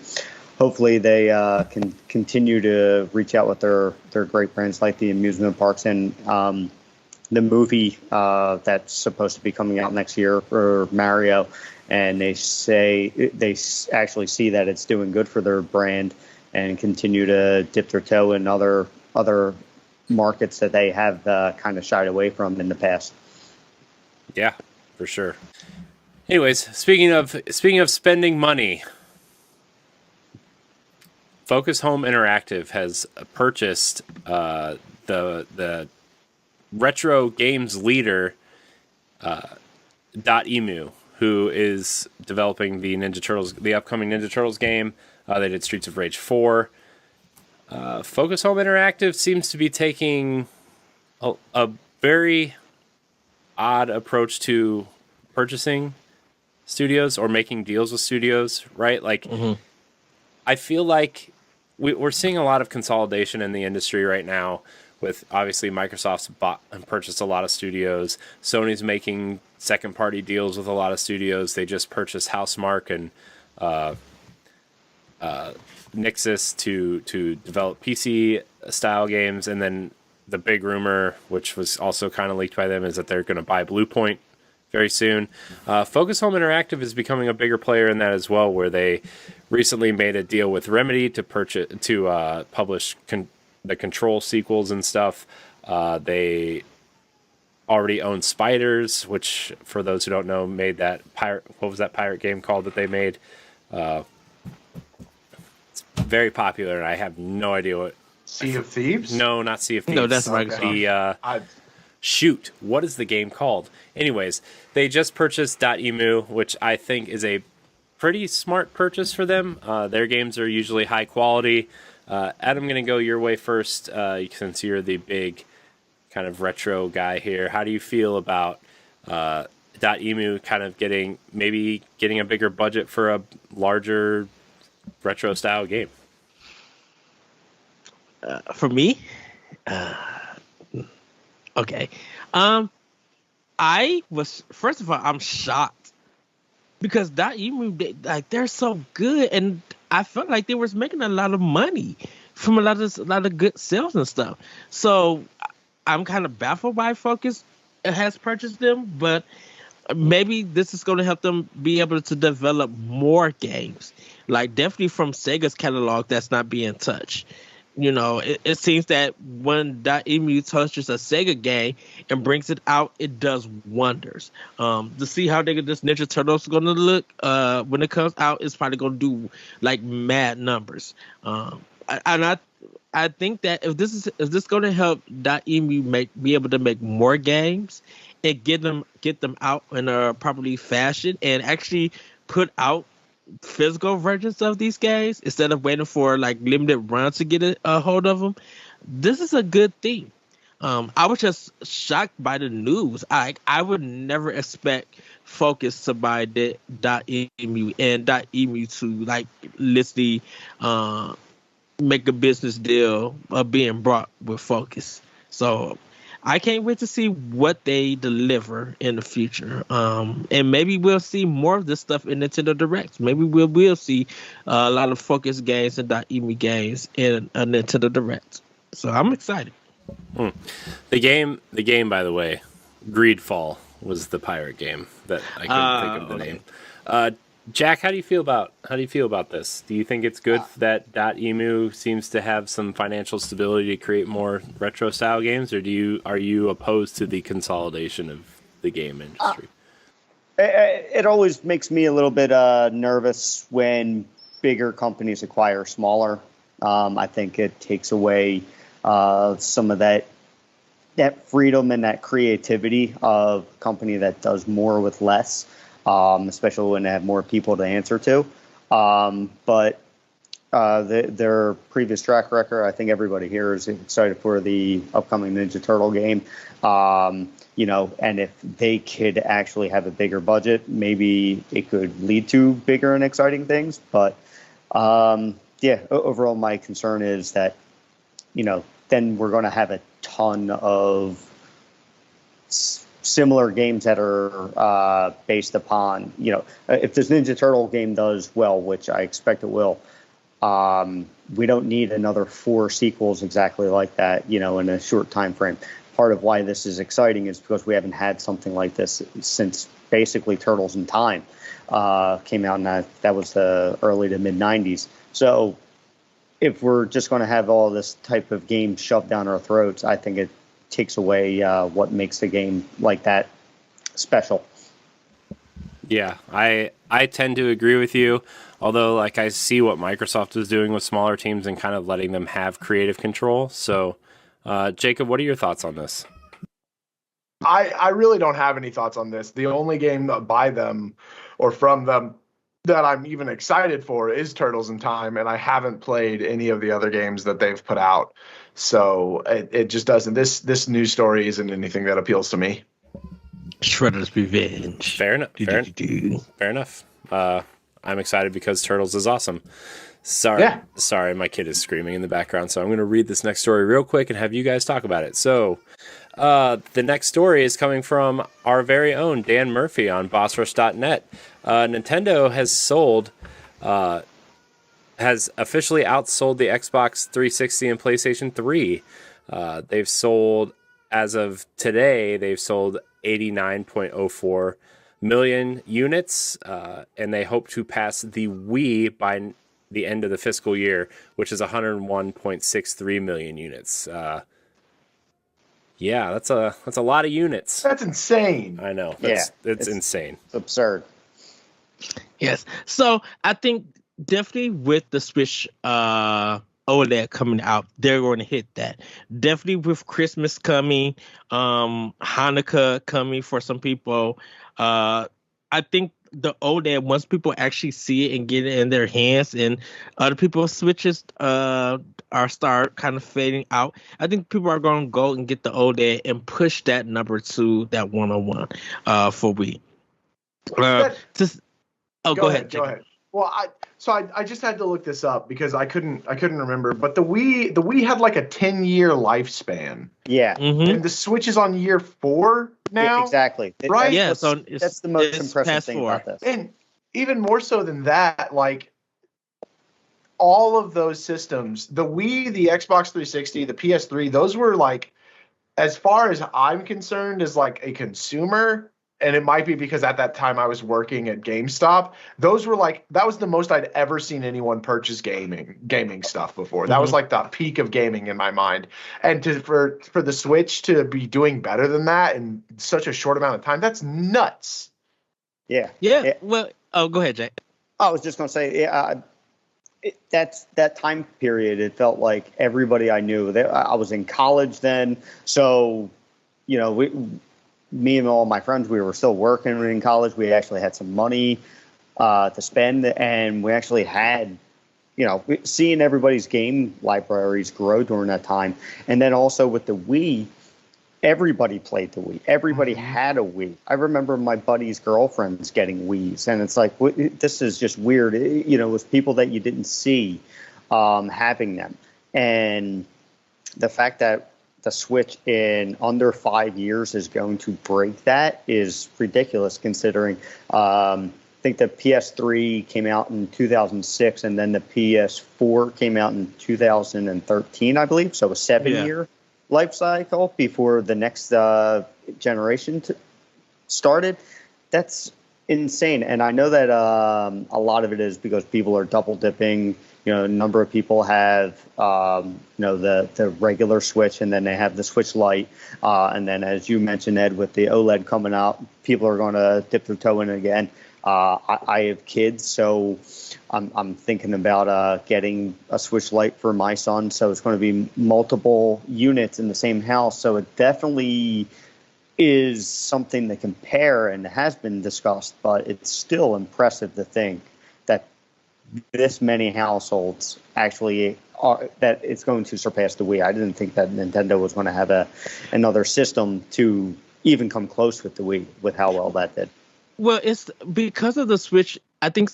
hopefully they can continue to reach out with their great brands like the amusement parks and the movie that's supposed to be coming out next year for Mario. And they say they actually see that it's doing good for their brand and continue to dip their toe in other markets that they have kind of shied away from in the past. Yeah, for sure. Anyways, speaking of spending money, Focus Home Interactive has purchased the retro games leader Dotemu, who is developing the upcoming Ninja Turtles game. They did Streets of Rage 4. Focus Home Interactive seems to be taking a very odd approach to purchasing studios or making deals with studios, right? Like, I feel like we're seeing a lot of consolidation in the industry right now, with obviously Microsoft's bought and purchased a lot of studios. Sony's making second-party deals with a lot of studios. They just purchased Housemarque and Nixxes to develop PC-style games. And then the big rumor, which was also kind of leaked by them, is that they're going to buy Bluepoint very soon. Focus Home Interactive is becoming a bigger player in that as well, where they recently made a deal with Remedy to publish the Control sequels and stuff. They already own Spiders, which, for those who don't know, made that pirate. What was that pirate game called that they made? It's very popular, and I have no idea what. Sea of Thieves? No, not Sea of Thieves. No, that's Microsoft. Shoot, what is the game called? Anyways, they just purchased Dotemu, which I think is a pretty smart purchase for them. Their games are usually high quality. Adam, I'm going to go your way first, since you're the big kind of retro guy here. How do you feel about Dotemu kind of getting a bigger budget for a larger retro style game? For me, okay. First of all, I'm shocked because Dotemu, they're so good, and I felt like they was making a lot of money from a lot of good sales and stuff. So I'm kind of baffled why Focus has purchased them, but maybe this is going to help them be able to develop more games, like definitely from Sega's catalog that's not being touched. You know, it seems that when Dotemu touches a Sega game and brings it out, it does wonders. To see how this Ninja Turtles is going to look when it comes out, it's probably going to do like mad numbers. I think that if this is going to help Dotemu be able to make more games and get them out in a properly fashion and actually put out physical versions of these games instead of waiting for like limited runs to get a hold of them, this is a good thing. I was just shocked by the news. I would never expect Focus to buy Dotemu and Dotemu to like literally make a business deal of being brought with Focus. So I can't wait to see what they deliver in the future. And maybe we'll see more of this stuff in Nintendo Directs. Maybe we'll see a lot of Focus games and Dotemu games in a Nintendo Direct. So I'm excited. The game, by the way, Greedfall was the pirate game that I couldn't think of the name. Jack, how do you feel about this? Do you think it's good that Dotemu seems to have some financial stability to create more retro style games, or are you opposed to the consolidation of the game industry? It always makes me a little bit nervous when bigger companies acquire smaller. I think it takes away some of that freedom and that creativity of a company that does more with less. Especially when they have more people to answer to. But their previous track record, I think everybody here is excited for the upcoming Ninja Turtle game. And if they could actually have a bigger budget, maybe it could lead to bigger and exciting things. But overall, my concern is that, then we're going to have a ton of similar games that are based upon, if this Ninja Turtle game does well, which I expect it will, we don't need another 4 sequels exactly like that, in a short time frame. Part of why this is exciting is because we haven't had something like this since basically Turtles in Time came out, and that was the early to mid 90s. So if we're just going to have all this type of game shoved down our throats, I think it takes away what makes a game like that special. Yeah, I tend to agree with you, although I see what Microsoft is doing with smaller teams and kind of letting them have creative control. So Jacob, what are your thoughts on this? I really don't have any thoughts on this. The only game by them or from them that I'm even excited for is Turtles in Time, and I haven't played any of the other games that they've put out. So it just doesn't. This news story isn't anything that appeals to me. Shredder's Revenge. Fair enough. Fair enough. I'm excited because Turtles is awesome. Sorry, my kid is screaming in the background, so I'm going to read this next story real quick and have you guys talk about it. So the next story is coming from our very own Dan Murphy on bossrush.net. Nintendo has officially outsold the Xbox 360 and PlayStation 3. They've sold, as of today, 89.04 million units, and they hope to pass the Wii by the end of the fiscal year, which is 101.63 million units. That's a lot of units. That's insane. I know. It's insane. It's absurd. Yes. So I think definitely with the Switch OLED coming out, they're going to hit that. Definitely with Christmas coming, Hanukkah coming for some people. I think the OLED, once people actually see it and get it in their hands, and other people's Switches start kind of fading out, I think people are going to go and get the OLED and push that number to that 101 for Wii. Go ahead. Well, I just had to look this up because I couldn't remember. But the Wii had like a 10-year lifespan. Yeah, and the Switch is on year 4 now. Yeah, exactly. Right. That's the most impressive thing about this. And even more so than that, all of those systems, the Wii, the Xbox 360, the PS3, those were as far as I'm concerned, as a consumer. And it might be because at that time I was working at GameStop. Those were that was the most I'd ever seen anyone purchase gaming stuff before. That was the peak of gaming in my mind. And for the Switch to be doing better than that in such a short amount of time, that's nuts. Yeah. Well, go ahead, Jay. I was just going to say, that's that time period. It felt like everybody I knew. I was in college then, so me and all my friends, we were still working in college. We actually had some money to spend, and we actually had, seeing everybody's game libraries grow during that time. And then also with the Wii, everybody played the Wii. Everybody had a Wii. I remember my buddy's girlfriends getting Wiis, and it's this is just weird. It was people that you didn't see having them. And the fact that the Switch in under 5 years is going to break that is ridiculous, considering I think the PS3 came out in 2006, and then the PS4 came out in 2013, I believe. So a 7-year life cycle before the next generation started. That's insane. And I know that a lot of it is because people are double dipping. A number of people have, the regular Switch, and then they have the Switch Lite. And then, as you mentioned, Ed, with the OLED coming out, people are going to dip their toe in it again. I have kids, so I'm thinking about getting a Switch Lite for my son. So it's going to be multiple units in the same house. So it definitely is something to compare and has been discussed, but it's still impressive to think that this many households actually are, that it's going to surpass the Wii. I didn't think that Nintendo was going to have another system to even come close with the Wii, with how well that did. Well, it's because of the Switch. I think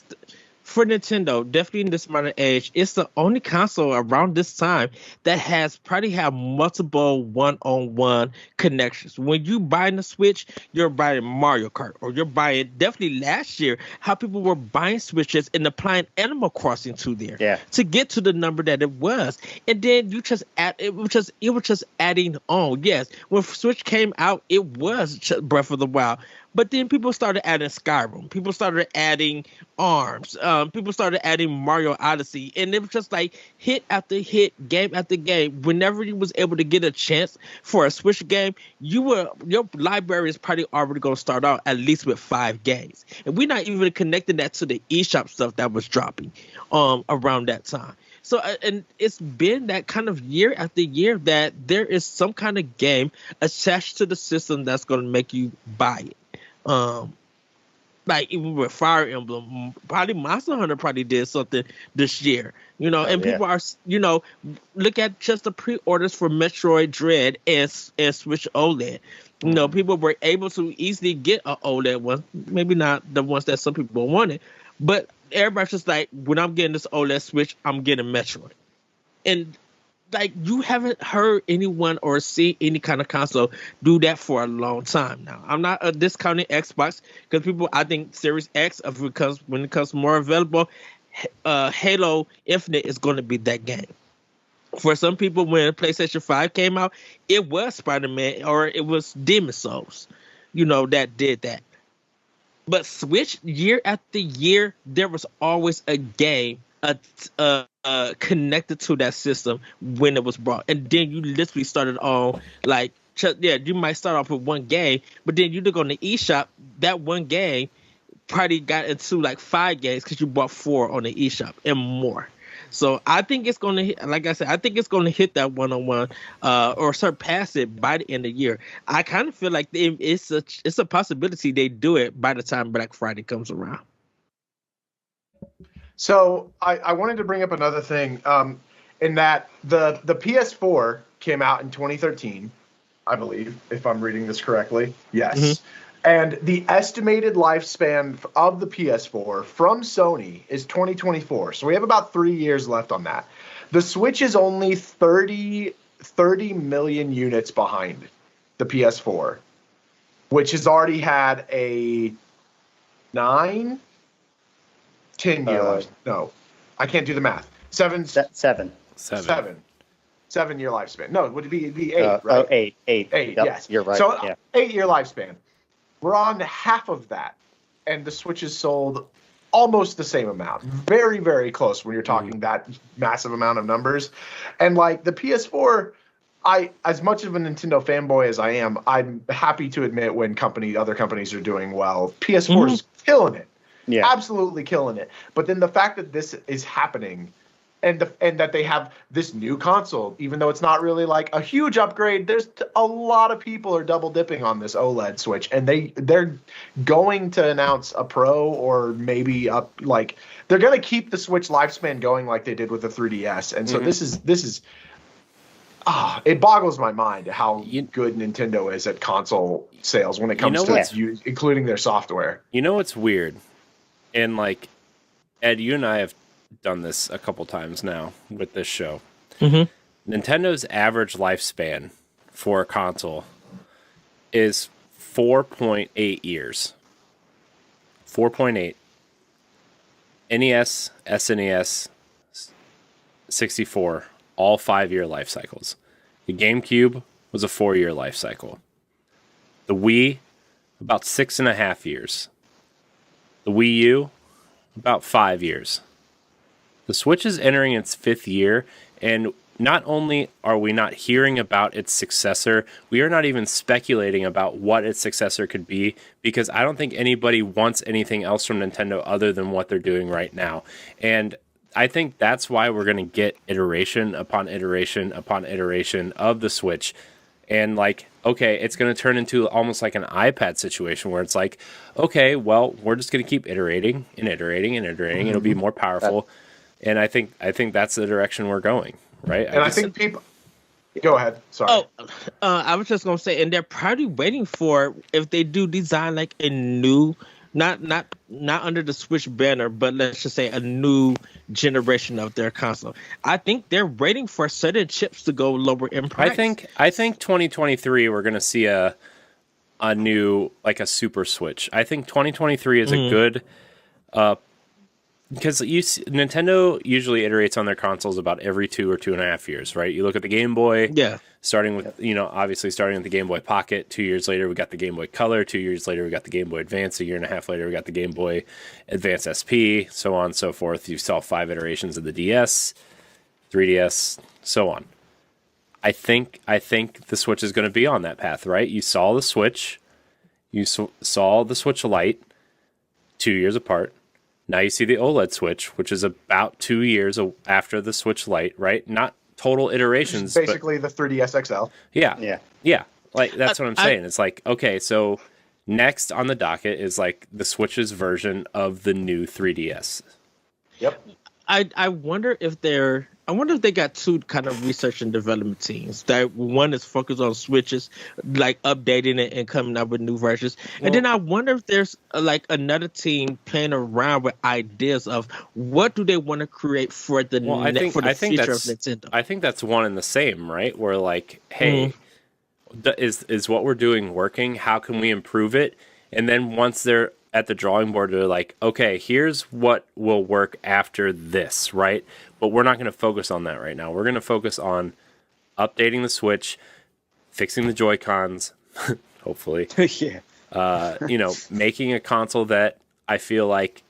for Nintendo, definitely in this modern age, it's the only console around this time that probably have multiple one-on-one connections. When you buy the Switch, you're buying Mario Kart, or you're buying, definitely last year, how people were buying Switches and applying Animal Crossing to there to get to the number that it was. And then you just it was just adding on. Yes, when Switch came out, it was Breath of the Wild. But then people started adding Skyrim. People started adding ARMS. People started adding Mario Odyssey. And it was just like hit after hit, game after game. Whenever you was able to get a chance for a Switch game, your library is probably already going to start out at least with 5 games. And we're not even connecting that to the eShop stuff that was dropping around that time. So, and it's been that kind of year after year that there is some kind of game attached to the system that's going to make you buy it. Like even with Fire Emblem, probably Monster Hunter probably did something this year, and people are, look at just the pre-orders for Metroid Dread and Switch OLED. People were able to easily get an OLED one, maybe not the ones that some people wanted, but everybody's just like, when I'm getting this OLED Switch, I'm getting Metroid. And like, you haven't heard anyone or seen any kind of console do that for a long time now. I'm not discounting Xbox, because people, I think Series X, because when it comes more available, Halo Infinite is going to be that game. For some people, when PlayStation 5 came out, it was Spider-Man or it was Demon Souls, that did that. But Switch, year after year, there was always a game connected to that system when it was brought. And then you literally started on, like, you might start off with one game, but then you look on the eShop, that one game probably got into like 5 games because you bought 4 on the eShop and more. So I think it's going to hit, like I said, I think it's going to hit that one-on-one or surpass it by the end of the year. I kind of feel like it's a possibility they do it by the time Black Friday comes around. So I wanted to bring up another thing, in that the PS4 came out in 2013, I believe, if I'm reading this correctly. Yes. Mm-hmm. And the estimated lifespan of the PS4 from Sony is 2024. So we have about 3 years left on that. The Switch is only 30 million units behind the PS4, which has already had a 10 year life. No, I can't do the math. 7 year lifespan. No, would it be 8, right? 8. 8, yep, yes. You're right. So yeah. 8 year lifespan. We're on half of that, and the Switch is sold almost the same amount. Very, very close when you're talking that massive amount of numbers. And like the PS4, as much of a Nintendo fanboy as I am, I'm happy to admit when other companies are doing well. PS4 is killing it. Yeah. Absolutely killing it. But then the fact that this is happening and that they have this new console, even though it's not really like a huge upgrade, there's a lot of people are double dipping on this OLED Switch, and they're going to announce a Pro, or maybe they're going to keep the Switch lifespan going like they did with the 3DS. And so this is it boggles my mind how good Nintendo is at console sales when it comes to including their software. You know what's weird? And like, Ed, you and I have done this a couple times now with this show. Mm-hmm. Nintendo's average lifespan for a console is 4.8 years. 4.8. NES, SNES, 64, all 5-year life cycles. The GameCube was a 4-year life cycle. The Wii, about 6.5 years. The Wii U, about 5 years. The Switch is entering its 5th year, and not only are we not hearing about its successor, we are not even speculating about what its successor could be, because I don't think anybody wants anything else from Nintendo other than what they're doing right now. And I think that's why we're going to get iteration upon iteration upon iteration of the Switch. And like, okay, it's going to turn into almost like an iPad situation where it's like, okay, well, we're just going to keep iterating and iterating and iterating. It'll be more powerful. And I think that's the direction we're going. Right, and I think people. Go ahead. Sorry. I was just gonna say, and they're probably waiting for, if they do design like a new, not under the Switch banner, but let's just say a new generation of their console. I think they're waiting for certain chips to go lower in price. I think 2023 we're gonna see a new, like a Super Switch. I think 2023 is a good. Because Nintendo usually iterates on their consoles about every 2 or 2.5 years, right? You look at the Game Boy, starting with, obviously starting with the Game Boy Pocket. 2 years later, we got the Game Boy Color. 2 years later, we got the Game Boy Advance. 1.5 years later, we got the Game Boy Advance SP, so on and so forth. You saw 5 iterations of the DS, 3DS, so on. I think the Switch is going to be on that path, right? You saw the Switch. You saw the Switch Lite 2 years apart. Now you see the OLED Switch, which is about 2 years after the Switch Lite, right? Not total iterations. Basically the 3DS XL. Yeah. Like, that's what I'm saying. It's like, okay, so next on the docket is like the Switch's version of the new 3DS. Yep. I wonder if they got two kind of research and development teams. That one is focused on Switches, like updating it and coming up with new versions. And then I wonder if there's like another team playing around with ideas of what do they want to create for the future of Nintendo. I think that's one and the same, right? Where like, hey, is what we're doing working? How can we improve it? And then once they're at the drawing board, they're like, okay, here's what will work after this, right? But we're not going to focus on that right now. We're going to focus on updating the Switch, fixing the Joy-Cons, hopefully. Making a console that I feel like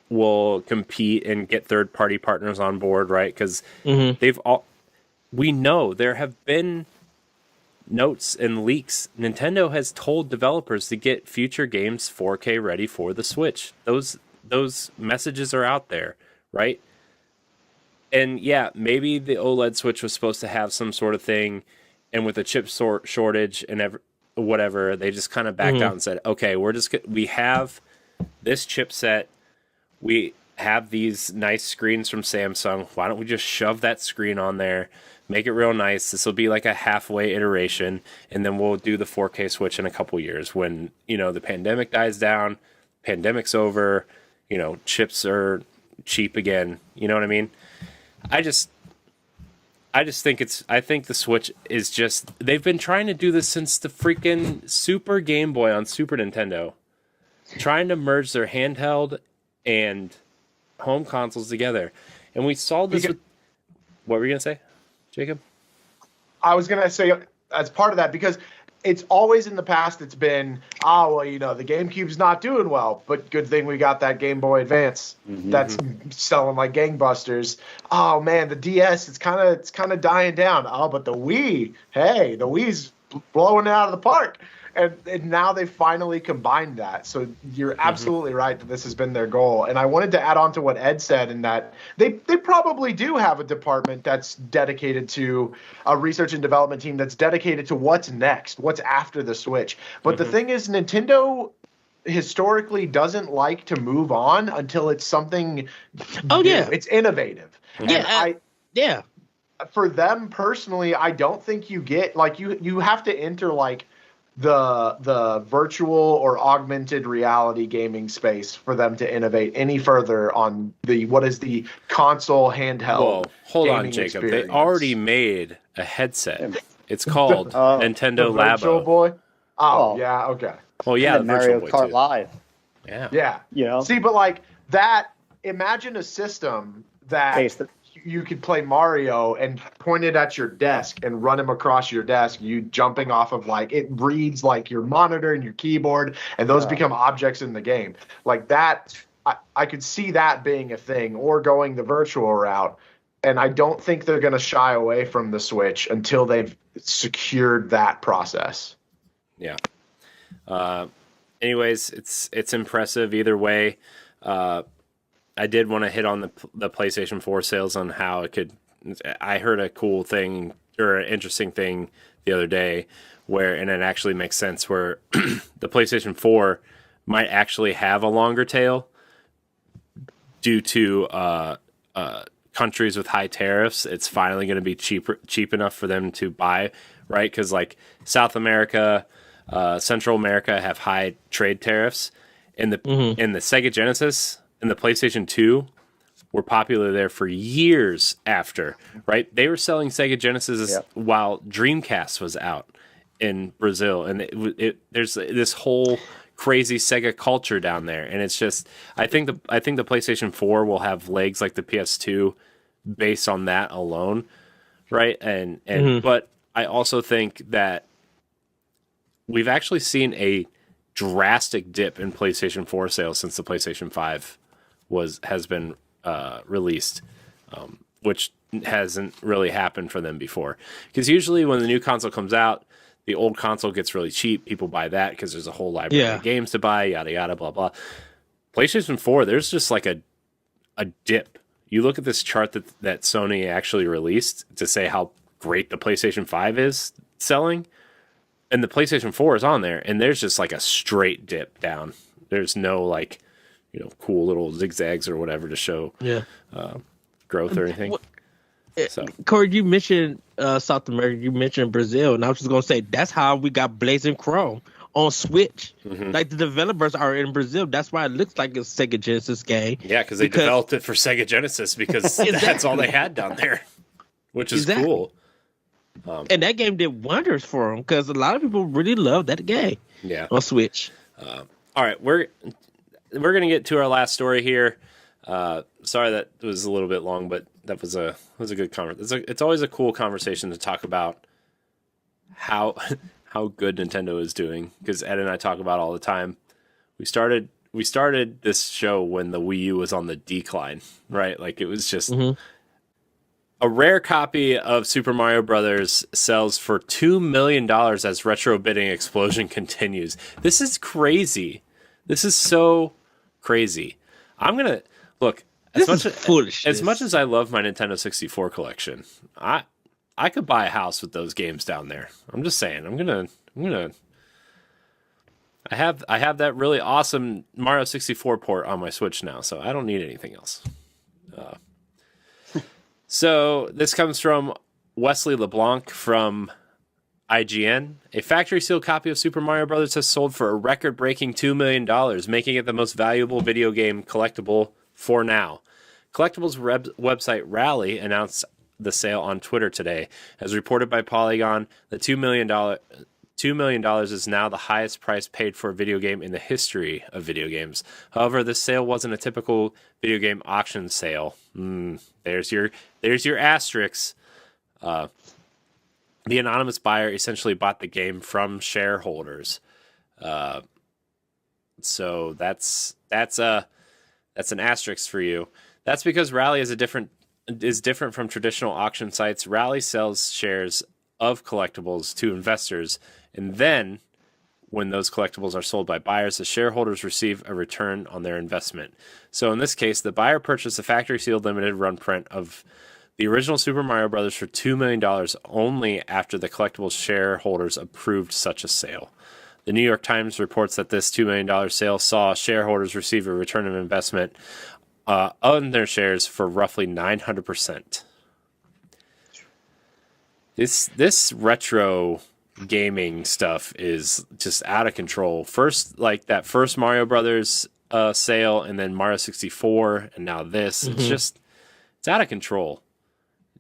will compete and get third-party partners on board, right? Because we know there have been notes and leaks. Nintendo has told developers to get future games 4K ready for the Switch. Those messages are out there, right? And yeah, maybe the OLED Switch was supposed to have some sort of thing, and with the chip shortage and whatever, they just kind of backed out and said, okay, we have this chipset, we have these nice screens from Samsung, why don't we just shove that screen on there, make it real nice. This will be like a halfway iteration, and then we'll do the 4K Switch in a couple years when, the pandemic dies down, pandemic's over, chips are cheap again. You know what I mean? I just think I think the Switch is just, they've been trying to do this since the freaking Super Game Boy on Super Nintendo, trying to merge their handheld and home consoles together. And we saw this with, what were you going to say, Jacob? I was going to say, as part of that, because it's always in the past, it's been, the GameCube's not doing well, but good thing we got that Game Boy Advance that's selling like gangbusters. Oh man, the DS, it's kind of dying down. Oh, but the Wii, hey, the Wii's blowing it out of the park. And now they've finally combined that. So you're absolutely right that this has been their goal. And I wanted to add on to what Ed said, in that they probably do have a department that's dedicated to a research and development team that's dedicated to what's next, what's after the Switch. But the thing is, Nintendo historically doesn't like to move on until it's something new. It's innovative. For them personally, I don't think you get, like, you have to enter like the virtual or augmented reality gaming space for them to innovate any further on the console handheld. Whoa, hold on, Jacob. Experience. They already made a headset, It's called Nintendo the Virtual Labo. Boy. Oh, Oh. yeah, okay. Well, yeah, And the then Virtual Mario Boy Kart too. Live. Yeah. Yeah. You know, See, but like that, imagine a system that Based- you could play Mario and point it at your desk and run him across your desk, you jumping off of like, it reads like your monitor and your keyboard, and those become objects in the game. Like that, I could see that being a thing, or going the virtual route. And I don't think they're going to shy away from the Switch until they've secured that process. Yeah. Anyways, it's impressive either way. I did want to hit on the PlayStation 4 sales on how it could. I heard a cool thing or an interesting thing the other day and it actually makes sense, where the PlayStation 4 might actually have a longer tail due to countries with high tariffs. It's finally going to be cheap enough for them to buy, right? Because like South America, Central America have high trade tariffs, and the Sega Genesis and the PlayStation 2 were popular there for years after, right? They were selling Sega Genesis while Dreamcast was out in Brazil, and there's this whole crazy Sega culture down there, and it's just I think the PlayStation 4 will have legs like the PS2 based on that alone, right? And but I also think that we've actually seen a drastic dip in PlayStation 4 sales since the PlayStation 5 has been released, which hasn't really happened for them before. Because usually when the new console comes out, the old console gets really cheap. People buy that because there's a whole library of games to buy, yada yada, blah blah. PlayStation 4, there's just like a dip. You look at this chart that Sony actually released to say how great the PlayStation 5 is selling, and the PlayStation 4 is on there, and there's just like a straight dip down. There's no like, cool little zigzags or whatever to show growth or anything. So, Corey, you mentioned South America, you mentioned Brazil, and I was just going to say that's how we got Blazing Chrome on Switch. Like the developers are in Brazil. That's why it looks like a Sega Genesis game. Yeah, because they developed it for Sega Genesis because that's all they had down there, which is cool. And that game did wonders for them because a lot of people really love that game. Yeah, on Switch. All right, we're gonna get to our last story here. Sorry that was a little bit long, but that was a good conversation. It's always a cool conversation to talk about how good Nintendo is doing, because Ed and I talk about it all the time. We started this show when the Wii U was on the decline, right? Like it was just a rare copy of Super Mario Brothers sells for $2 million as retro bidding explosion continues. This is crazy. This is so crazy. I'm gonna look. As much as I love my Nintendo 64 collection, I could buy a house with those games down there. I'm just saying. I'm gonna. I have that really awesome Mario 64 port on my Switch now, so I don't need anything else. So this comes from Wesley LeBlanc from IGN. A factory-sealed copy of Super Mario Bros. Has sold for a record-breaking $2 million, making it the most valuable video game collectible for now. Collectibles website Rally announced the sale on Twitter today. As reported by Polygon, the $2 million is now the highest price paid for a video game in the history of video games. However, this sale wasn't a typical video game auction sale. There's your asterisk. The anonymous buyer essentially bought the game from shareholders. So that's an asterisk for you. That's because Rally is different from traditional auction sites. Rally sells shares of collectibles to investors, and then when those collectibles are sold by buyers, the shareholders receive a return on their investment. So in this case, the buyer purchased a factory-sealed limited run print of the original Super Mario Bros. For $2 million only after the collectibles shareholders approved such a sale. The New York Times reports that this $2 million sale saw shareholders receive a return of investment on their shares for roughly 900%. This retro gaming stuff is just out of control. First, like that first Mario Brothers sale, and then Mario 64, and now this. It's out of control.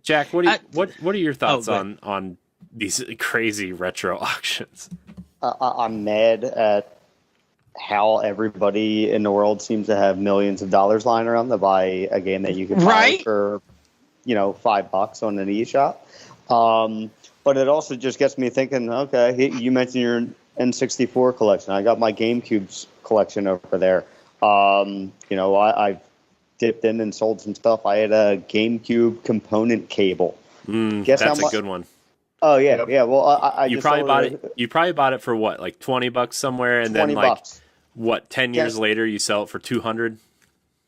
Jack, what are your thoughts on these crazy retro auctions. I'm mad at how everybody in the world seems to have millions of dollars lying around to buy a game that you can buy for, $5 on an eShop. But it also just gets me thinking, okay, you mentioned your N64 collection. I got my GameCube's collection over there. I've dipped in and sold some stuff. I had a GameCube component cable. That's a good one. Oh yeah, yeah. Well, you probably bought it. You probably bought it for what, like $20 somewhere, and then like what, 10 years later you sell it for $200.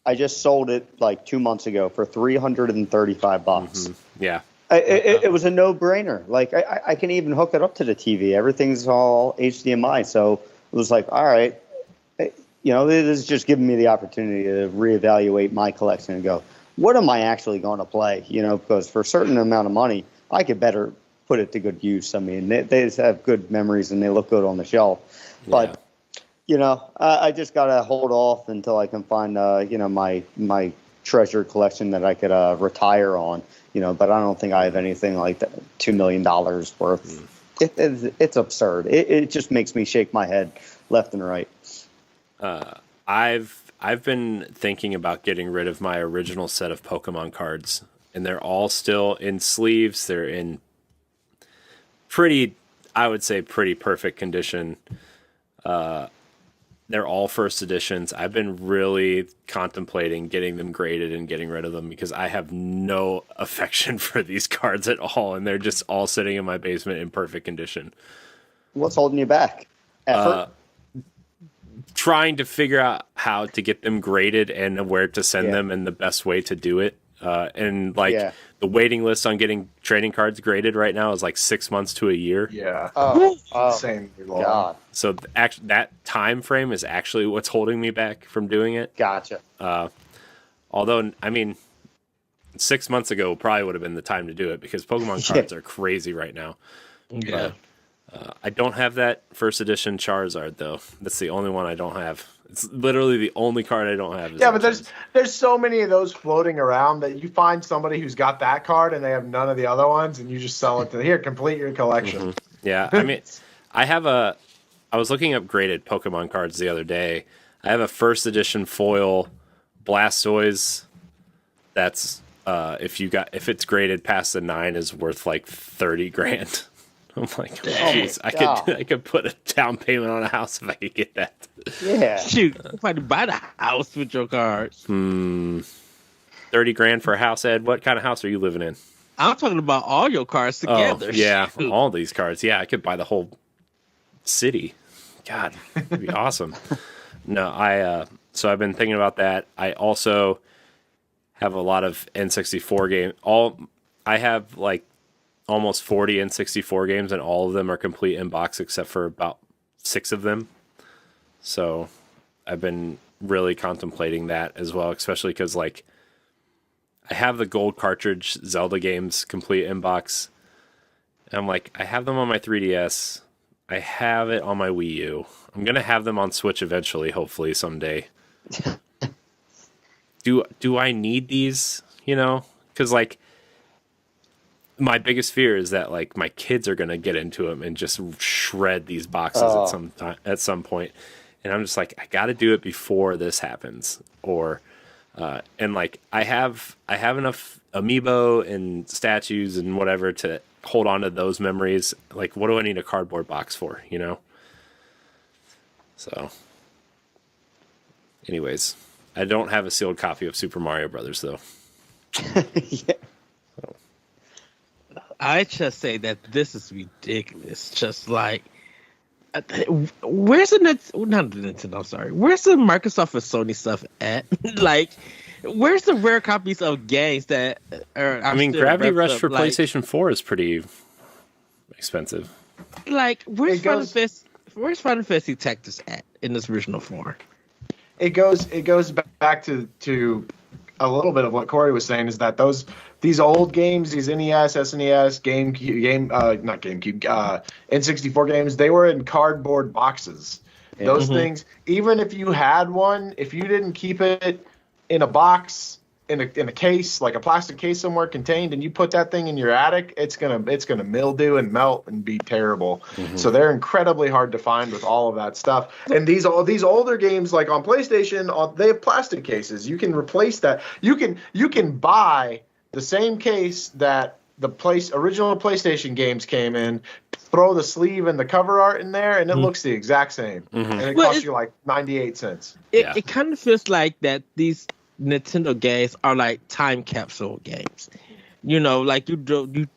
I just sold it like 2 months ago for $335. Yeah, it was a no-brainer. Like I can even hook it up to the TV. Everything's all HDMI, so it was like, all right, it is just giving me the opportunity to reevaluate my collection and go, what am I actually going to play? Because for a certain amount of money, I could better put it to good use. I mean, they just have good memories and they look good on the shelf. But, I just got to hold off until I can find, my treasure collection that I could retire on, but I don't think I have anything like that, $2 million worth. It's absurd. It just makes me shake my head left and right. I've been thinking about getting rid of my original set of Pokemon cards, and they're all still in sleeves. They're in pretty perfect condition. They're all first editions. I've been really contemplating getting them graded and getting rid of them because I have no affection for these cards at all, and they're just all sitting in my basement in perfect condition. What's holding you back? Effort? Trying to figure out how to get them graded and where to send them and the best way to do it. The waiting list on getting trading cards graded right now is like 6 months to a year. Yeah. Insanely long. God. So that time frame is actually what's holding me back from doing it. Gotcha. Although, I mean, 6 months ago probably would have been the time to do it because Pokemon cards are crazy right now. Yeah. I don't have that first edition Charizard though. That's the only one I don't have. It's literally the only card I don't have. But there's so many of those floating around that you find somebody who's got that card and they have none of the other ones, and you just sell it to here, complete your collection. Yeah, I mean, I was looking up graded Pokemon cards the other day. I have a first edition foil Blastoise. That's if it's graded past the 9 is worth like $30,000. I'm like, jeez, I could put a down payment on a house if I could get that. Yeah. Shoot, if I could buy the house with your cards. $30,000 for a house, Ed. What kind of house are you living in? I'm talking about all your cards together. Oh, yeah, all these cards. Yeah, I could buy the whole city. God, it'd be awesome. No, so I've been thinking about that. I also have a lot of N64 games. I have like almost 40 N64 games, and all of them are complete in box except for about 6 of them. So I've been really contemplating that as well, especially because like I have the gold cartridge Zelda games complete in box. And I'm like, I have them on my 3DS. I have it on my Wii U. I'm gonna have them on Switch eventually, hopefully someday. Do I need these? Because like my biggest fear is that like my kids are gonna get into them and just shred these boxes at some point, and I'm just like, I got to do it before this happens, and like I have enough amiibo and statues and whatever to hold on to those memories. Like, what do I need a cardboard box for? So, anyways, I don't have a sealed copy of Super Mario Brothers though. Yeah. I just say that this is ridiculous. Just like, where's the not the Nintendo? I'm sorry. Where's the Microsoft and Sony stuff at? Like, where's the rare copies of games that are? I mean, Gravity Rush for PlayStation 4 is pretty expensive. Like, where's Final Fantasy Tactics at in this original form? It goes back to a little bit of what Corey was saying, is that these old games, these NES, SNES, N64 games, they were in cardboard boxes. Those things, even if you had one, if you didn't keep it in a box in a case, like a plastic case somewhere contained, and you put that thing in your attic, it's gonna mildew and melt and be terrible. Mm-hmm. So they're incredibly hard to find with all of that stuff. And these older games, like on PlayStation, they have plastic cases. You can replace that. You can buy the same case that the original PlayStation games came in, throw the sleeve and the cover art in there, and it looks the exact same. Mm-hmm. And it costs you like 98 cents. It kind of feels like that these Nintendo games are like time capsule games. You know, like you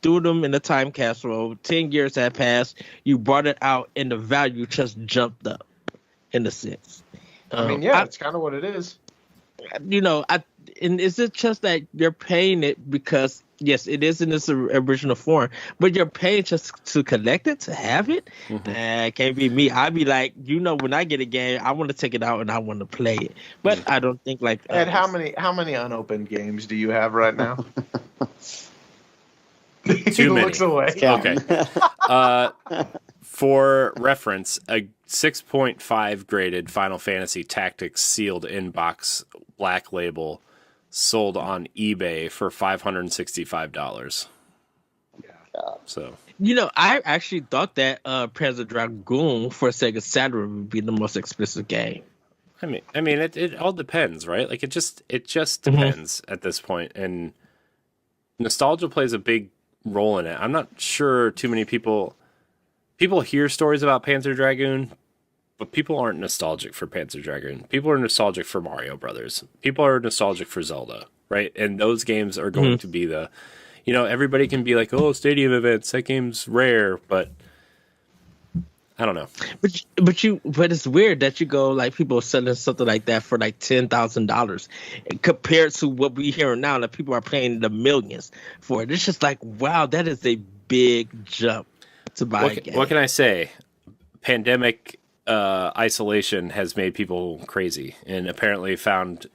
threw them in a time capsule. 10 years have passed. You brought it out, and the value just jumped up, in a sense. I mean, yeah, it's kind of what it is. You know, and is it just that you're paying it because, yes, it is in its original form, but you're paying just to collect it, to have it? Mm-hmm. It can't be me. I'd be like, you know, when I get a game, I want to take it out and I want to play it. But I don't think like Ed, how many unopened games do you have right now? Too many. Looks away. Okay. For reference, a 6.5 graded Final Fantasy Tactics sealed inbox black label sold on eBay for $565. Yeah. So, you know, I actually thought that Panzer Dragoon for Sega Saturn would be the most expensive game. I mean, it all depends, right? Like it just depends at this point, and nostalgia plays a big role in it. I'm not sure too many people hear stories about Panzer Dragoon, but people aren't nostalgic for Panzer Dragoon. People are nostalgic for Mario Brothers. People are nostalgic for Zelda, right? And those games are going to be the, you know, everybody can be like, oh, stadium events, that game's rare, but I don't know. But it's weird that you go like people are selling something like that for like $10,000 compared to what we hear now that people are paying the millions for it. It's just like, wow, that is a big jump to buy a game. What can I say? Pandemic isolation has made people crazy, and apparently found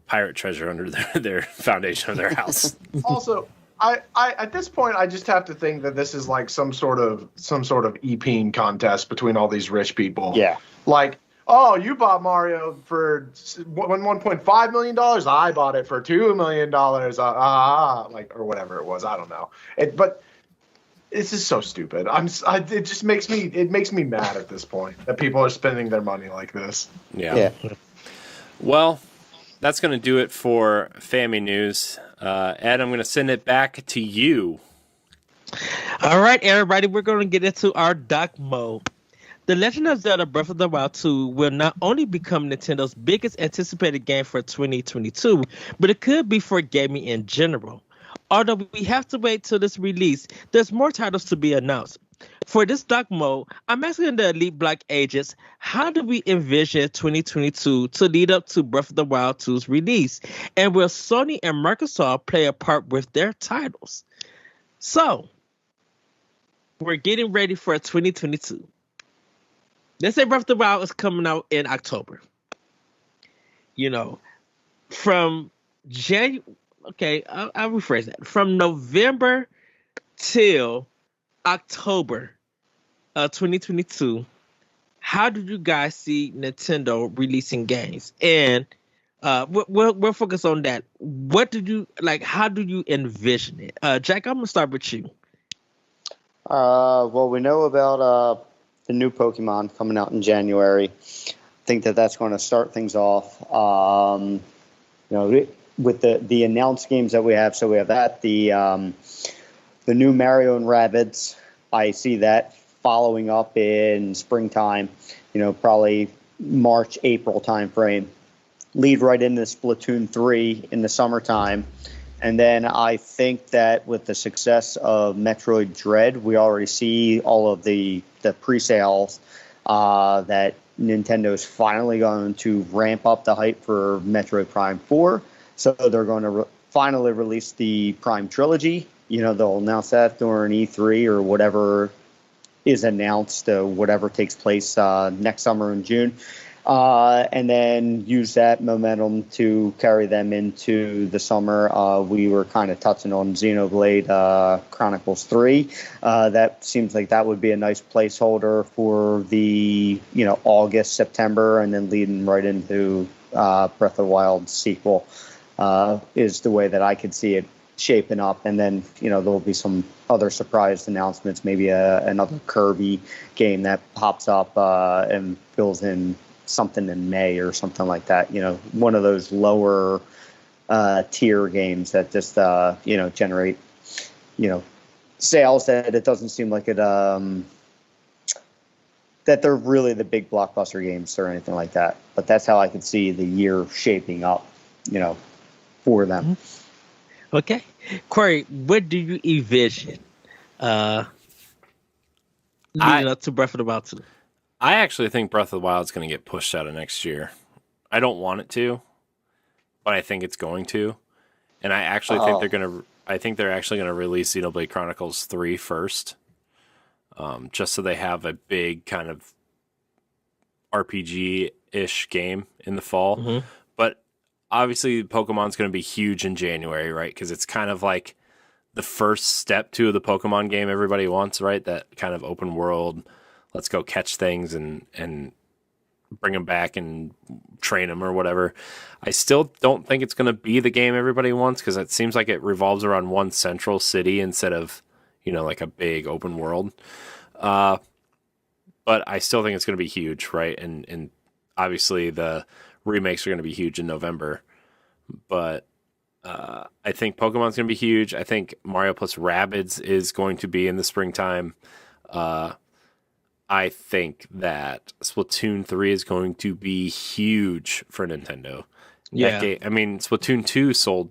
pirate treasure under their foundation of their house. Also, I at this point I just have to think that this is like some sort of e-peen contest between all these rich people. Yeah. Like, oh, you bought Mario for $1.5 million. I bought it for $2 million. Like, or whatever it was. I don't know. But this is so stupid. It just makes me mad at this point that people are spending their money like this. Yeah. Well, that's going to do it for Family News. Ed, I'm going to send it back to you. All right, everybody, we're going to get into our doc mode. The Legend of Zelda Breath of the Wild 2 will not only become Nintendo's biggest anticipated game for 2022, but it could be for gaming in general. Although we have to wait till this release, there's more titles to be announced. For this doc mode, I'm asking the Elite Block agents, how do we envision 2022 to lead up to Breath of the Wild 2's release? And will Sony and Microsoft play a part with their titles? So, we're getting ready for 2022. Let's say Breath of the Wild is coming out in October. You know, from January... Okay, I'll rephrase that. From November till October 2022, how did you guys see Nintendo releasing games? And we'll focus on that. What did you like? How do you envision it? Jack, I'm gonna start with you. Well, we know about the new Pokemon coming out in January. I think that's going to start things off. You know, with the announced games that we have, so we have that the new Mario and Rabbids. I see that following up in springtime. You know, probably March, April timeframe. Lead right into Splatoon 3 in the summertime, and then I think that with the success of Metroid Dread, we already see all of the pre-sales that Nintendo is finally going to ramp up the hype for Metroid Prime 4. So they're going to finally release the Prime Trilogy. You know, they'll announce that during E3 or whatever is announced, whatever takes place next summer in June. And then use that momentum to carry them into the summer. We were kind of touching on Xenoblade Chronicles 3. That seems like that would be a nice placeholder for the, you know, August, September, and then leading right into Breath of the Wild sequel. is the way that I could see it shaping up. And then, there'll be some other surprise announcements, maybe another Kirby game that pops up and fills in something in May or something like that. One of those lower tier games that just, generate, sales that it doesn't seem like it, that they're really the big blockbuster games or anything like that. But that's how I could see the year shaping up, for them. Okay. Corey, what do you envision leading up to Breath of the Wild 2? I actually think Breath of the Wild is going to get pushed out of next year. I don't want it to, but I think it's going to. And I actually think they're actually going to release Xenoblade Chronicles 3 first. Just so they have a big kind of RPG-ish game in the fall. Mm-hmm. But obviously Pokemon's going to be huge in January, right? Because it's kind of like the first step to the Pokemon game everybody wants, right? That kind of open world, let's go catch things and bring them back and train them or whatever. I still don't think it's going to be the game everybody wants because it seems like it revolves around one central city instead of, like a big open world. But I still think it's going to be huge, right? And obviously the remakes are going to be huge in November. But I think Pokemon's going to be huge. I think Mario plus Rabbids is going to be in the springtime. I think that Splatoon 3 is going to be huge for Nintendo. Yeah. Splatoon 2 sold,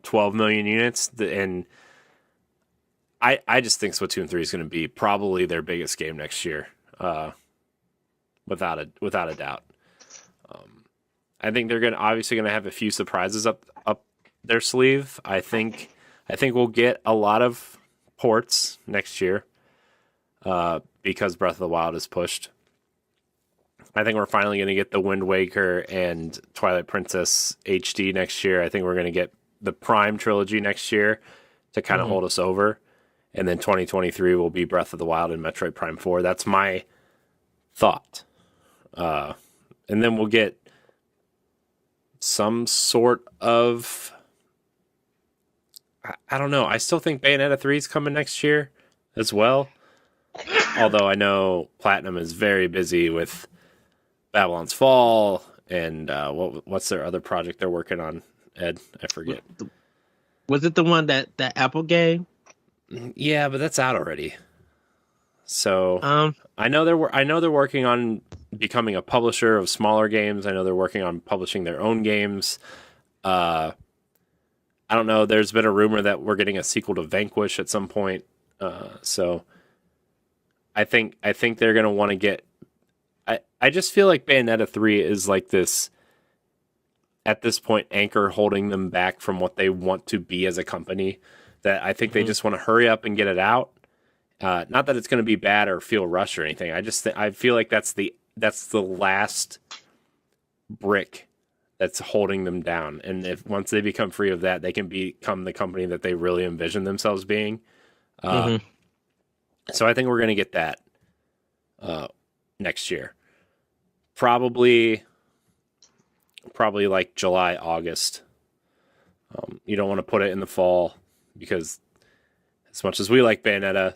12 million units? And I just think Splatoon 3 is going to be probably their biggest game next year, without a doubt. I think they're obviously going to have a few surprises up their sleeve. I think we'll get a lot of ports next year, because Breath of the Wild is pushed. I think we're finally going to get the Wind Waker and Twilight Princess HD next year. I think we're going to get the Prime trilogy next year to kind of hold us over. And then 2023 will be Breath of the Wild and Metroid Prime 4. That's my thought. And then we'll get some sort of... I don't know. I still think Bayonetta 3 is coming next year as well. Although I know Platinum is very busy with Babylon's Fall and what's their other project they're working on, Ed? I forget. Was it the one that Apple game? Yeah, but that's out already. So I know they're working on becoming a publisher of smaller games. I know they're working on publishing their own games. I don't know. There's been a rumor that we're getting a sequel to Vanquish at some point. So I think they're gonna want to get. I just feel like Bayonetta 3 is like this, at this point, anchor holding them back from what they want to be as a company. That I think they just want to hurry up and get it out. Not that it's going to be bad or feel rushed or anything. I feel like that's the last brick that's holding them down. And if once they become free of that, they can become the company that they really envision themselves being. So I think we're going to get that next year. Probably like July, August. You don't want to put it in the fall because as much as we like Bayonetta,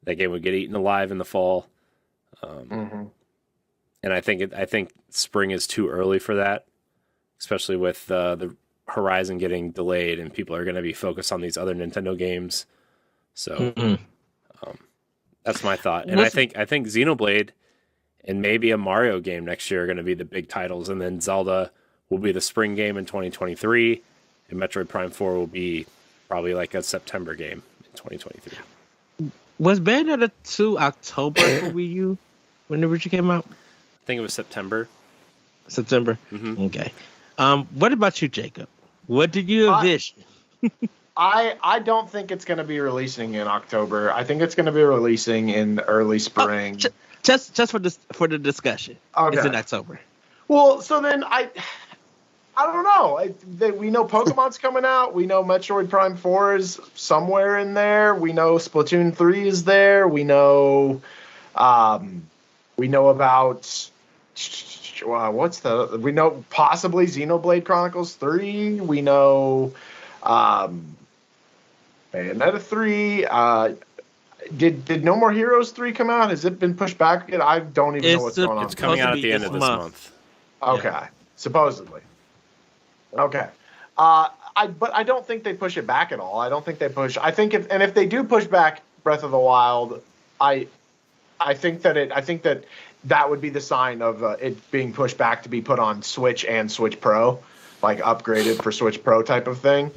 that game would get eaten alive in the fall. And I think spring is too early for that, especially with the Horizon getting delayed and people are going to be focused on these other Nintendo games. So that's my thought. And I think Xenoblade and maybe a Mario game next year are going to be the big titles. And then Zelda will be the spring game in 2023. And Metroid Prime 4 will be probably like a September game in 2023. Was Bayonetta 2 October for Wii U when the original came out? I think it was September. September? Okay. What about you, Jacob? What did you envision? I don't think it's going to be releasing in October. I think it's going to be releasing in early spring. Just for the discussion. Okay. It's in October. Well, so then I don't know. We know Pokemon's coming out. We know Metroid Prime 4 is somewhere in there. We know Splatoon 3 is there. We know about what's the? We know possibly Xenoblade Chronicles 3. We know Bayonetta 3. Did No More Heroes 3 come out? Has it been pushed back yet? I don't even know what's going on. It's coming out at the end of this month. Okay, supposedly. Okay. But I don't think they push it back at all. I don't think they push. I think if they do push back Breath of the Wild, I think that would be the sign of it being pushed back to be put on Switch and Switch Pro, like upgraded for Switch Pro type of thing.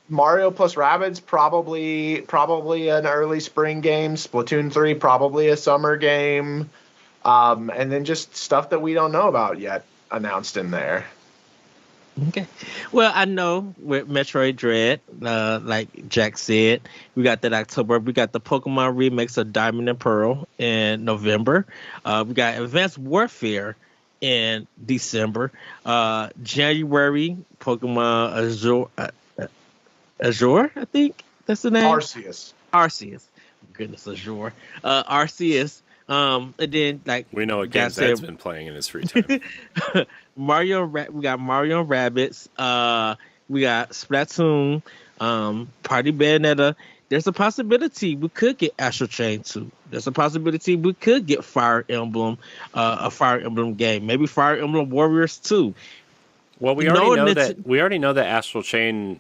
Mario plus Rabbids probably an early spring game. Splatoon 3 probably a summer game, and then just stuff that we don't know about yet announced in there. Okay. Well, I know with Metroid Dread, like Jack said, we got that October. We got the Pokemon remakes of Diamond and Pearl in November. We got Advanced Warfare in December. January, Pokemon Azure, I think that's the name. Arceus. Goodness, Azure. Arceus. And then we know what games that's been playing in his free time. we got Mario and Rabbids. We got Splatoon. Party Bayonetta. There's a possibility we could get Astral Chain 2. There's a possibility we could get Fire Emblem, a Fire Emblem game. Maybe Fire Emblem Warriors 2. Well, we already know that Astral Chain.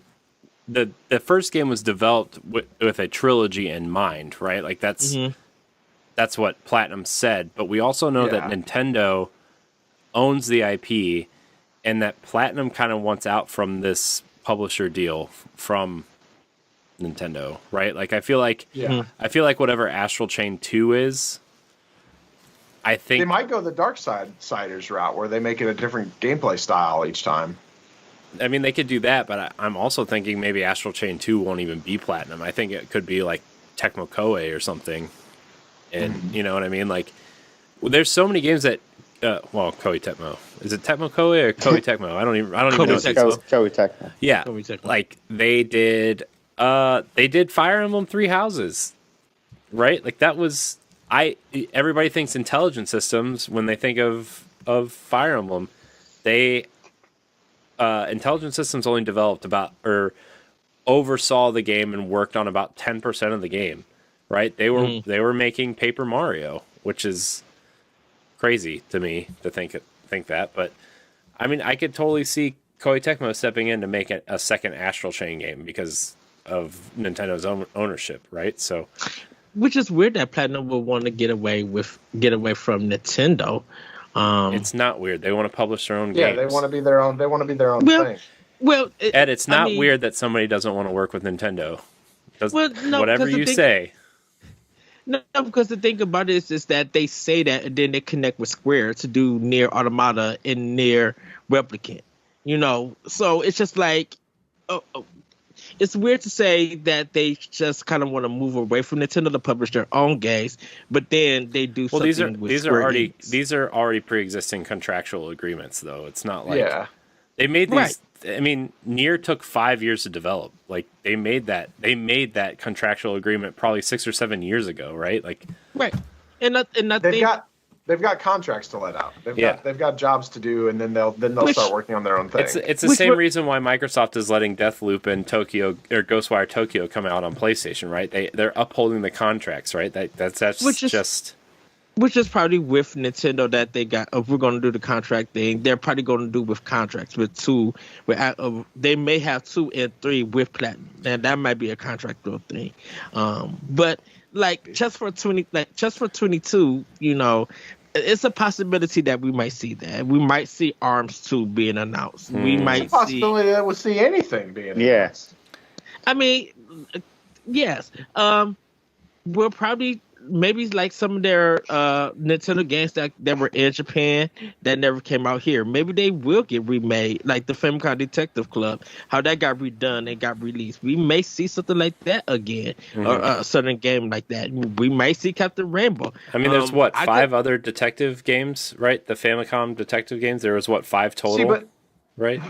The first game was developed with a trilogy in mind, right? Like that's what Platinum said. But we also know that Nintendo owns the IP, and that Platinum kind of wants out from this publisher deal from Nintendo, right? Like I feel like whatever Astral Chain 2 is, I think they might go the Darksiders route where they make it a different gameplay style each time. I mean, they could do that, but I'm also thinking maybe Astral Chain 2 won't even be Platinum. I think it could be like Tecmo Koei or something. And you know what I mean? Like, there's so many games that, Koei Tecmo. Is it Tecmo Koei or Koei Tecmo? I don't even know. Koei Tecmo. Yeah. Koei Tecmo. Like, they did Fire Emblem Three Houses, right? Like, that was, everybody thinks Intelligent Systems when they think of Fire Emblem. Intelligent Systems only developed oversaw the game and worked on about 10% of the game, right? They were making Paper Mario, which is crazy to me to think that. But I mean, I could totally see Koei Tecmo stepping in to make a second Astral Chain game because of Nintendo's ownership, right? So, which is weird that Platinum would want to get away from Nintendo. It's not weird. They want to publish their own games. Yeah, they want to be their own. They want to be their own thing. Well, Ed, it's not weird that somebody doesn't want to work with Nintendo. Whatever you say. No, because the thing about it is that they say that, and then they connect with Square to do Nier Automata and Nier Replicant. You know, so it's just like, it's weird to say that they just kind of want to move away from Nintendo to publish their own games, but then they do something with Square Enix. These are already pre-existing contractual agreements, though. It's not like they made these. Right. I mean, Nier took 5 years to develop. Like they made that contractual agreement probably 6 or 7 years ago, right? Like right, and they've got contracts to let out. They've got jobs to do, and then they'll start working on their own thing. It's the same reason why Microsoft is letting Deathloop and Tokyo or Ghostwire Tokyo come out on PlayStation, right? They're upholding the contracts, right? Which is probably with Nintendo that they got. If we're going to do the contract thing, they're probably going to do with contracts with 2. They may have 2 and 3 with Platinum, and that might be a contractual thing. But like just for 22, you know, it's a possibility that we might see that. We might see ARMS 2 being announced. We might it's a possibility that we'll see anything being announced. I mean, yes. We'll probably maybe like some of their Nintendo games that were in Japan that never came out here. Maybe they will get remade, like the Famicom Detective Club, how that got redone and got released. We may see something like that again, or a certain game like that. We might see Captain Rainbow. I mean, there's 5 other detective games, right? The Famicom detective games. There was 5 total, right?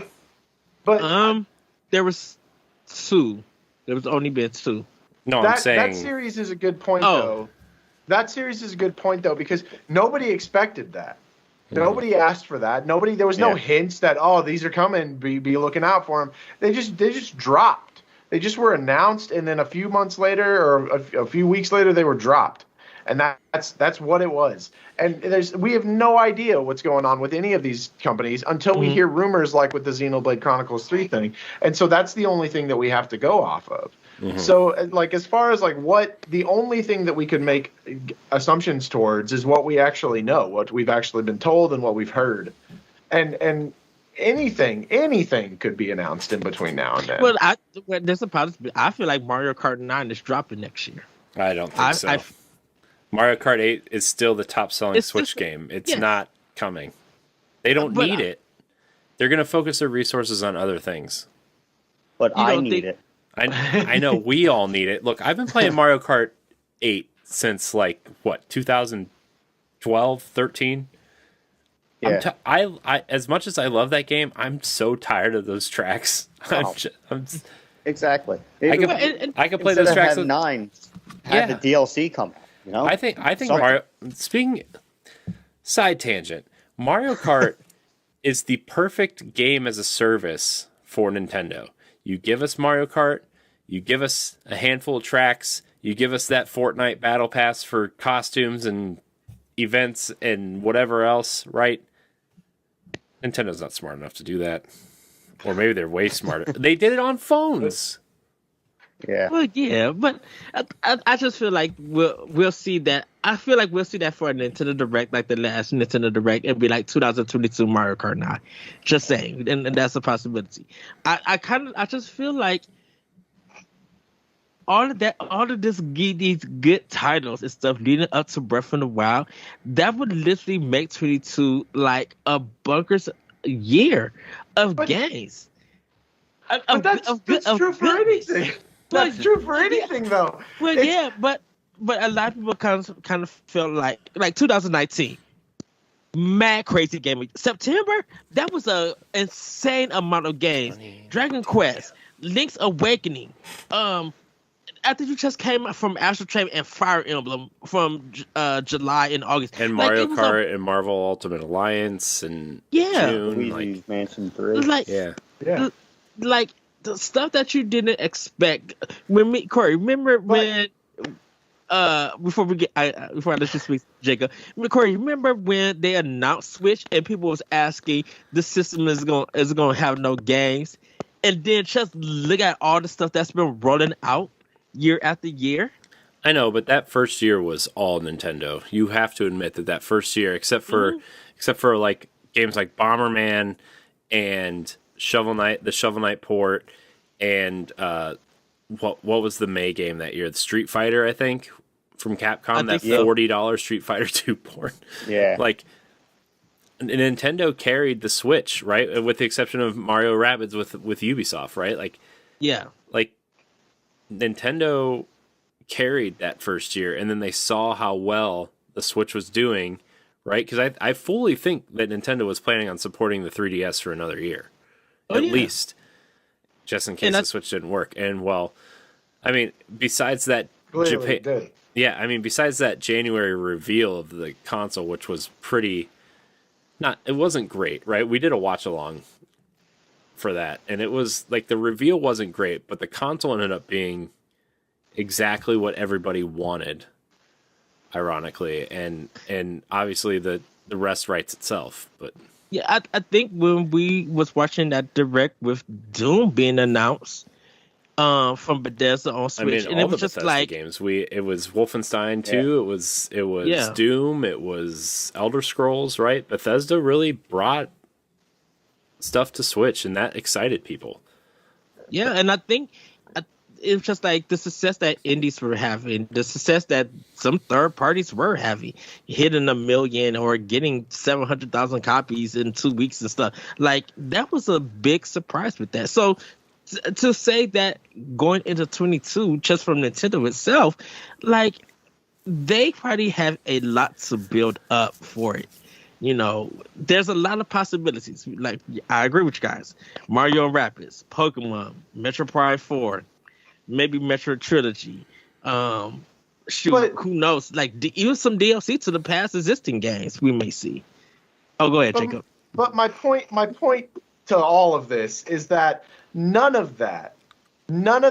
But there was 2. There was only been 2. No, I'm saying that series is a good point though. That series is a good point though because nobody expected that. Nobody asked for that. There was no hints that, these are coming, be looking out for them. They just dropped. They just were announced, and then a few months later or a few weeks later they were dropped. And that's what it was. And we have no idea what's going on with any of these companies until we hear rumors like with the Xenoblade Chronicles 3 thing. And so that's the only thing that we have to go off of. So, like, as far as like the only thing that we could make assumptions towards is what we actually know, what we've actually been told, and what we've heard, and anything could be announced in between now and then. Well, there's a possibility. I feel like Mario Kart 9 is dropping next year. I don't think so. Mario Kart 8 is still the top-selling Switch game. It's not coming. They don't need it. They're going to focus their resources on other things. But I need it. I know we all need it. Look, I've been playing Mario Kart 8 since 2012, 13. Yeah. I as much as I love that game, I'm so tired of those tracks. Exactly. I could play those tracks. 9 had the DLC come out. You know? I think Mario. Speaking side tangent, Mario Kart is the perfect game as a service for Nintendo. You give us Mario Kart, you give us a handful of tracks, you give us that Fortnite Battle Pass for costumes and events and whatever else, right? Nintendo's not smart enough to do that. Or maybe they're way smarter. They did it on phones. Yeah. Well, yeah, but I just feel like we'll see that. I feel like we'll see that for a Nintendo Direct, like the last Nintendo Direct. It'll be like 2022 Mario Kart 9. Just saying, and that's a possibility. I just feel like all of these good titles and stuff leading up to Breath of the Wild, that would literally make 22 like a bunkers year of games. But that's true for anything. That's true for anything, though. Well, yeah, but a lot of people kind of felt like 2019, mad crazy gaming. September, that was a insane amount of games. Dragon Quest, Link's Awakening. After you just came from Astral Chain and Fire Emblem from July and August, and Mario Kart and Marvel Ultimate Alliance and June, Luigi's Mansion 3, the stuff that you didn't expect. Corey, remember when? Before I let you speak, Jacob. Corey, remember when they announced Switch and people was asking the system is gonna have no games, and then just look at all the stuff that's been rolling out year after year. I know, but that first year was all Nintendo. You have to admit that first year, except for like games like Bomberman and Shovel Knight, the Shovel Knight port, and what was the May game that year? The Street Fighter, I think, from Capcom, that $40 Street Fighter 2 port. Yeah. Like, Nintendo carried the Switch, right? With the exception of Mario Rabbids with Ubisoft, right? Like, yeah. Like, Nintendo carried that first year, and then they saw how well the Switch was doing, right? Because I fully think that Nintendo was planning on supporting the 3DS for another year. At least, just in case the Switch didn't work. And, well, I mean, besides that besides that January reveal of the console, which was it wasn't great, right? We did a watch-along for that, and it was, like, the reveal wasn't great, but the console ended up being exactly what everybody wanted, ironically, and obviously the rest writes itself, but... Yeah, I think when we was watching that Direct with Doom being announced from Bethesda on Switch, and it was just Bethesda like games. It was Wolfenstein 2, it was Doom, it was Elder Scrolls, right? Bethesda really brought stuff to Switch, and that excited people. Yeah, and I think it was just like the success that indies were having, the success that some third parties were having, hitting 1 million or getting 700,000 copies in 2 weeks and stuff. Like, that was a big surprise with that. So to say that going into 22, just from Nintendo itself, like, they probably have a lot to build up for it. You know, there's a lot of possibilities. Like, I agree with you guys. Mario and Rabbids, Pokemon, Metro Prime 4, maybe Metro Trilogy. Who knows? Like, even some DLC to the past existing games we may see. Oh, go ahead, Jacob. But my point to all of this is that none of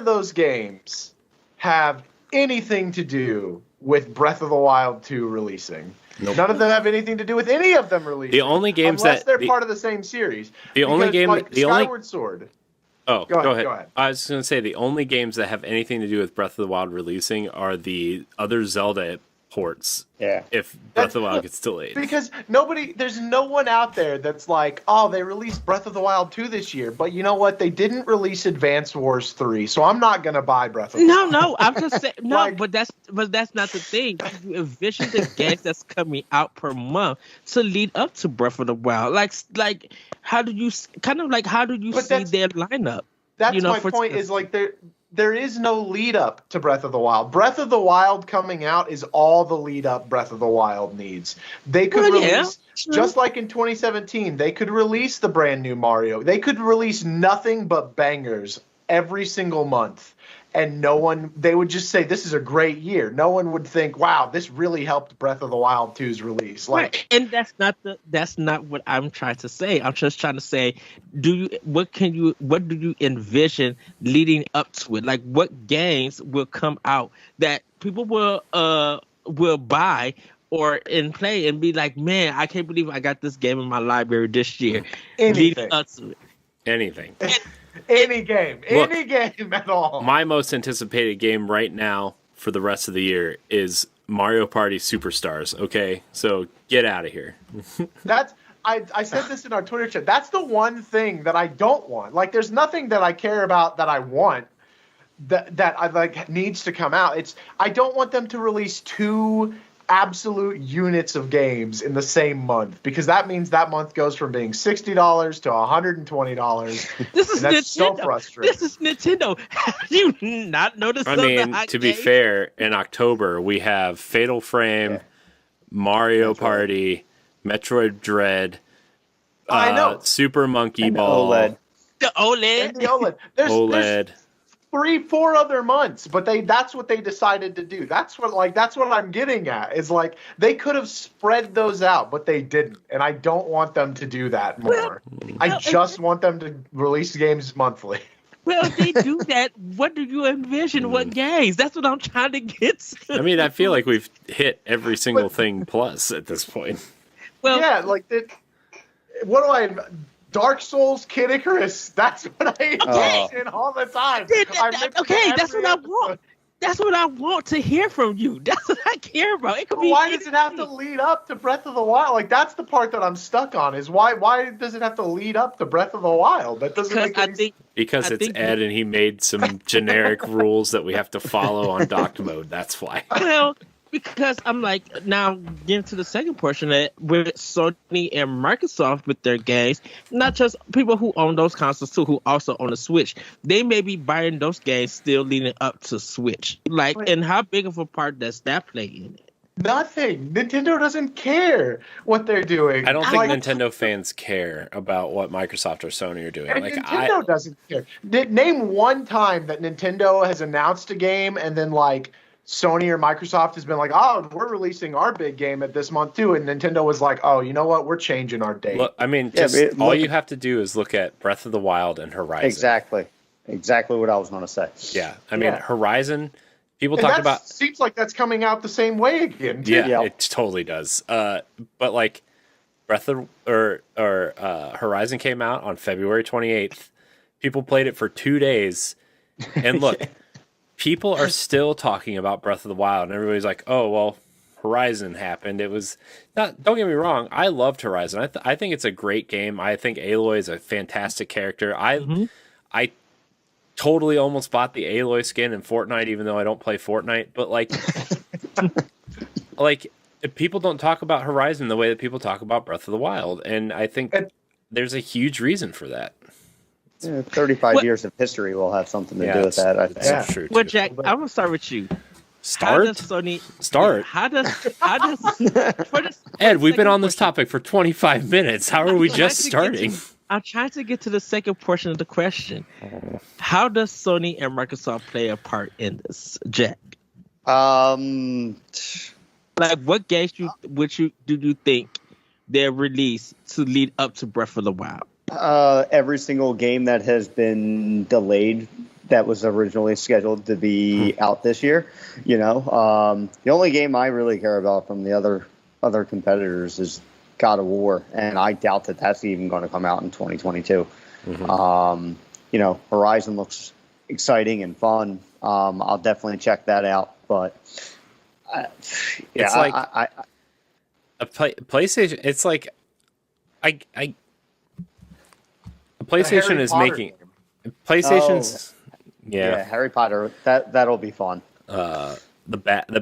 those games have anything to do with Breath of the Wild 2 releasing. Nope. None of them have anything to do with any of them releasing. The only games unless they're part of the same series. Skyward Sword. Oh, go ahead. I was going to say the only games that have anything to do with Breath of the Wild releasing are the other Zelda ports. Yeah. If Breath of the Wild gets delayed. Because there's no one out there that's like, oh, they released Breath of the Wild 2 this year, but you know what? They didn't release Advance Wars 3, so I'm not going to buy Breath of the Wild. No, I'm just saying, but that's not the thing. You envision the games that's coming out per month to lead up to Breath of the Wild. Like how do you see their lineup? That's my point. Is like there is no lead up to Breath of the Wild. Breath of the Wild coming out is all the lead up Breath of the Wild needs. They could release, just like in 2017, they could release the brand new Mario. They could release nothing but bangers every single month. And they would just say, this is a great year. No one would think, wow, this really helped Breath of the Wild 2's release. Right. And that's not what I'm trying to say. I'm just trying to say, what do you envision leading up to it? Like, what games will come out that people will buy or play and be like, man, I can't believe I got this game in my library this year. Leading up to it. Anything. Any game at all. My most anticipated game right now for the rest of the year is Mario Party Superstars. Okay, so get out of here. I said this in our Twitter chat. That's the one thing that I don't want. Like, there's nothing that I care about that I want that I like needs to come out. I don't want them to release 2 absolute units of games in the same month, because that means that month goes from being $60 to $120. This is Nintendo. So frustrating. This is Nintendo. Have you not noticed? I mean, to be fair, in October we have Fatal Frame, Mario Party, Metroid Dread, I know, Super Monkey Ball, OLED. The OLED. And the OLED. There's 3-4 other months, but that's what they decided to do. That's what I'm getting at, is like they could have spread those out, but they didn't, and I don't want them to do that more. I just want them to release games monthly. Well, if they do that, what do you envision? What games? That's what I'm trying to get to. I mean, I feel like we've hit every single thing plus at this point. Well, yeah, like what do I? Dark Souls, Kid Icarus. That's what I envision all the time. That's what I want. That's what I want to hear from you. That's what I care about. Why does it have to lead up to Breath of the Wild? Like, that's the part that I'm stuck on. Is why does it have to lead up to Breath of the Wild? That doesn't make any sense. Because it's Ed and he made some generic rules that we have to follow on docked mode. That's why. Well, because I'm like, now getting to the second portion of it, with Sony and Microsoft with their games, not just people who own those consoles too, who also own a Switch, they may be buying those games still leading up to Switch. Like, and how big of a part does that play in it? Nothing. Nintendo doesn't care what they're doing. I don't think Nintendo fans care about what Microsoft or Sony are doing. And Nintendo doesn't care. Name one time that Nintendo has announced a game and then like Sony or Microsoft has been like, oh, we're releasing our big game at this month too, and Nintendo was like, oh, you know what, we're changing our date. Look, I mean, all you have to do is look at Breath of the Wild and Horizon. Exactly what I was going to say. Yeah, I mean, Horizon. People talk about. Seems like that's coming out the same way again. Too. Yeah, it totally does. But like, Horizon came out on February 28th. People played it for 2 days, and look. People are still talking about Breath of the Wild, and everybody's like, "Oh, well, Horizon happened." It was not. Don't get me wrong. I loved Horizon. I think it's a great game. I think Aloy is a fantastic character. I totally almost bought the Aloy skin in Fortnite, even though I don't play Fortnite. But like people don't talk about Horizon the way that people talk about Breath of the Wild, and I think there's a huge reason for that. 35 years of history will have something to do with that, I think. That's true. Well, Jack, I'm going to start with you. Start? How does Ed, we've been on this topic for 25 minutes. How are we just starting? I'm trying to get to the second portion of the question. How does Sony and Microsoft play a part in this, Jack? Like what games do you think their release to lead up to Breath of the Wild? Every single game that has been delayed that was originally scheduled to be out this year. You know, the only game I really care about from the other competitors is God of War, and I doubt that that's even going to come out in 2022. You know, Horizon looks exciting and fun. I'll definitely check that out. But it's like PlayStation. It's like PlayStation is making PlayStation's yeah, Harry Potter. That'll be fun. The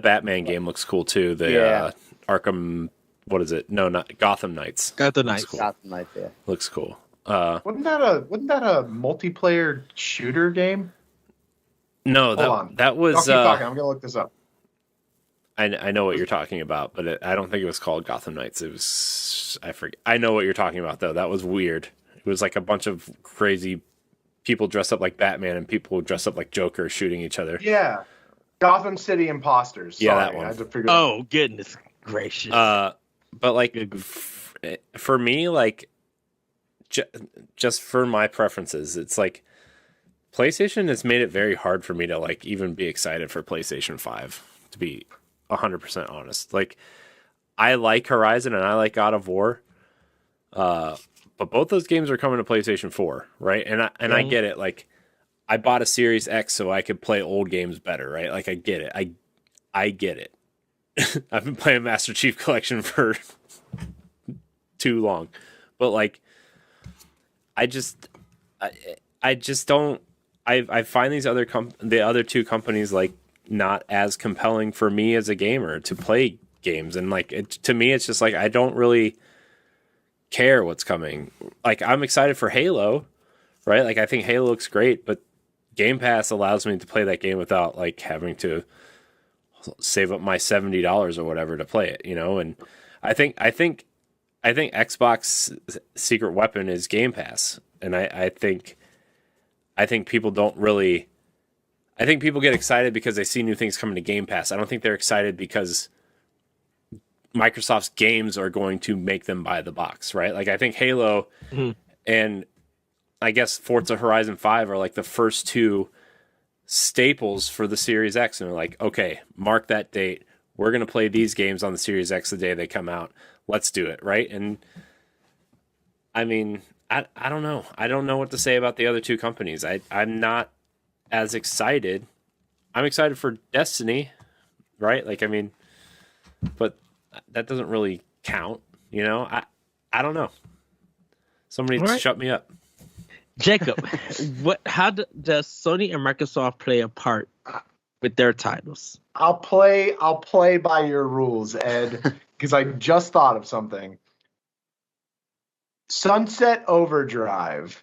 Batman game looks cool too. The Arkham. What is it? No, not Gotham Knights. Gotham Knights. Cool. Gotham Knights. Yeah, looks cool. Wasn't that a multiplayer shooter game? No, that was. I'll keep talking. I'm gonna look this up. I know what you're talking about, but I don't think it was called Gotham Knights. It was, I forget. I know what you're talking about though. That was weird. It was like a bunch of crazy people dressed up like Batman and people dressed up like Joker shooting each other. Yeah, Gotham City Imposters. Sorry, yeah, that one. I had to figure oh goodness gracious. But like for me, like just for my preferences, it's like PlayStation has made it very hard for me to like even be excited for PlayStation 5, to be 100% honest. Like, I like Horizon and I like God of War, but both those games are coming to PlayStation 4, right? And I get it. Like, I bought a Series X so I could play old games better, right? Like, I get it. I get it. I've been playing Master Chief Collection for too long, but like, I just don't. I find these the other two companies like not as compelling for me as a gamer to play games, and like to me, it's just like I don't really care what's coming. Like, I'm excited for Halo, right? Like, I think Halo looks great, but Game Pass allows me to play that game without like having to save up my $70 or whatever to play it, you know. And I think Xbox secret weapon is Game Pass, and I think people don't really. I think people get excited because they see new things coming to Game Pass. I don't think they're excited because Microsoft's games are going to make them buy the box, right? Like, I think Halo and I guess Forza Horizon 5 are like the first two staples for the Series X, and they're like, okay, mark that date. We're going to play these games on the Series X the day they come out. Let's do it, right? And I mean, I don't know. I don't know what to say about the other two companies. I'm not as excited. I'm excited for Destiny, right? Like, I mean, but that doesn't really count, you know? I don't know. Somebody shut me up. Jacob, how does Sony and Microsoft play a part with their titles? I'll play by your rules, Ed, because I just thought of something. Sunset Overdrive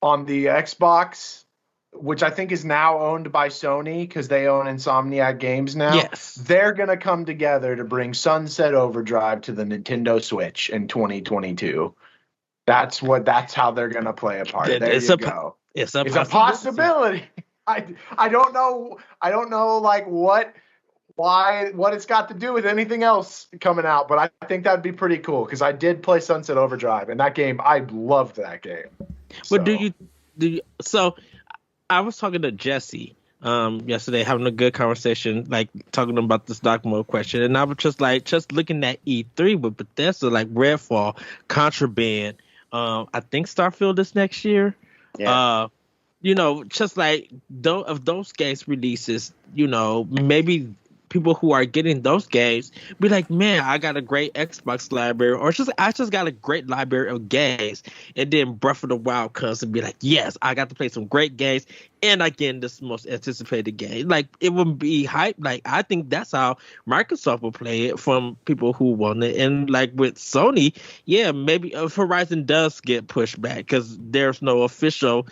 on the Xbox, which I think is now owned by Sony because they own Insomniac Games now. Yes. They're going to come together to bring Sunset Overdrive to the Nintendo Switch in 2022. That's how they're going to play a part. There you go. It's a possibility. I don't know like what it's got to do with anything else coming out, but I think that'd be pretty cool because I did play Sunset Overdrive, and that game, I loved that game. But do you? So I was talking to Jesse yesterday, having a good conversation, like talking about this dark mode question, and I was just looking at E3 with Bethesda, like Redfall, Contraband. I think Starfield is next year. Yeah. You know, just like of those games releases, you know, maybe people who are getting those games be like, man, I got a great Xbox library, or I just got a great library of games, and then Breath of the Wild comes and be like, yes, I got to play some great games, and again, this most anticipated game. Like, it would be hype. Like, I think that's how Microsoft will play it from people who want it. And like with Sony, yeah, maybe if Horizon does get pushed back because there's no official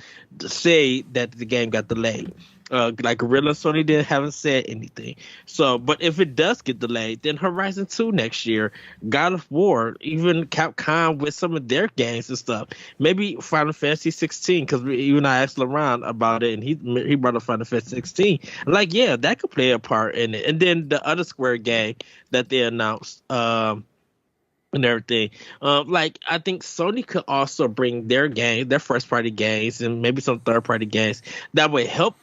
say that the game got delayed. Like Guerrilla, Sony haven't said anything. So, but if it does get delayed, then Horizon 2 next year, God of War, even Capcom with some of their games and stuff. Maybe Final Fantasy 16, because even I asked LaRon about it, and he brought up Final Fantasy 16. Like, yeah, that could play a part in it. And then the other Square game that they announced, and everything. Like I think Sony could also bring their game, their first party games, and maybe some third party games that would help,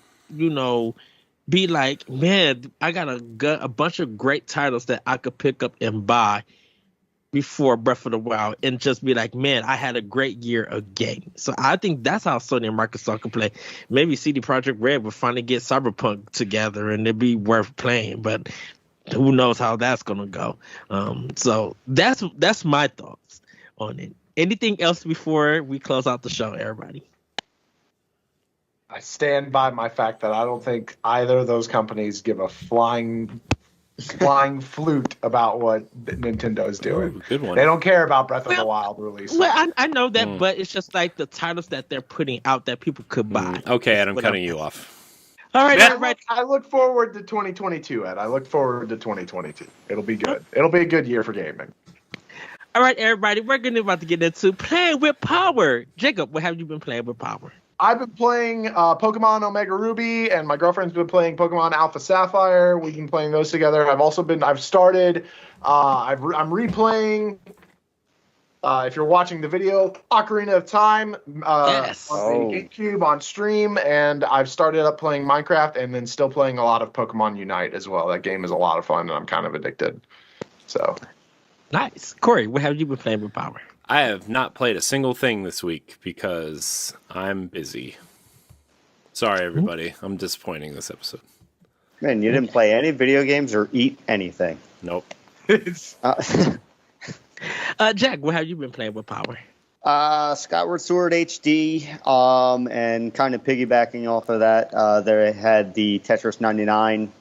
be like, man, I got a bunch of great titles that I could pick up and buy before Breath of the Wild, and just be like, man, I had a great year of games. So I think that's how Sony and Microsoft can play. Maybe CD Projekt Red will finally get Cyberpunk together, and it'd be worth playing. But who knows how that's gonna go? So that's my thoughts on it. Anything else before we close out the show, everybody? I stand by my fact that I don't think either of those companies give a flying flute about what Nintendo is doing. Ooh, good one. They don't care about Breath of the Wild release. Well, I know that, but it's just like the titles that they're putting out that people could buy. Okay, and I'm cutting you off. All right, everybody. I look forward to 2022, Ed. I look forward to 2022. It'll be good. It'll be a good year for gaming. All right, everybody. We're about to get into playing with power. Jacob, what have you been playing with power? I've been playing Pokemon Omega Ruby, and my girlfriend's been playing Pokemon Alpha Sapphire. We've been playing those together. I'm replaying, if you're watching the video, Ocarina of Time Yes. on the GameCube on stream, and I've started up playing Minecraft and then still playing a lot of Pokemon Unite as well. That game is a lot of fun, and I'm kind of addicted. So, Nice. Corey, what have you been playing with power? I have not played a single thing this week because I'm busy. Sorry, everybody. I'm disappointing this episode. Man, you didn't play any video games or eat anything. Nope. Jack, what have you been playing with power? Skyward Sword HD, and kind of piggybacking off of that, they had the Tetris 99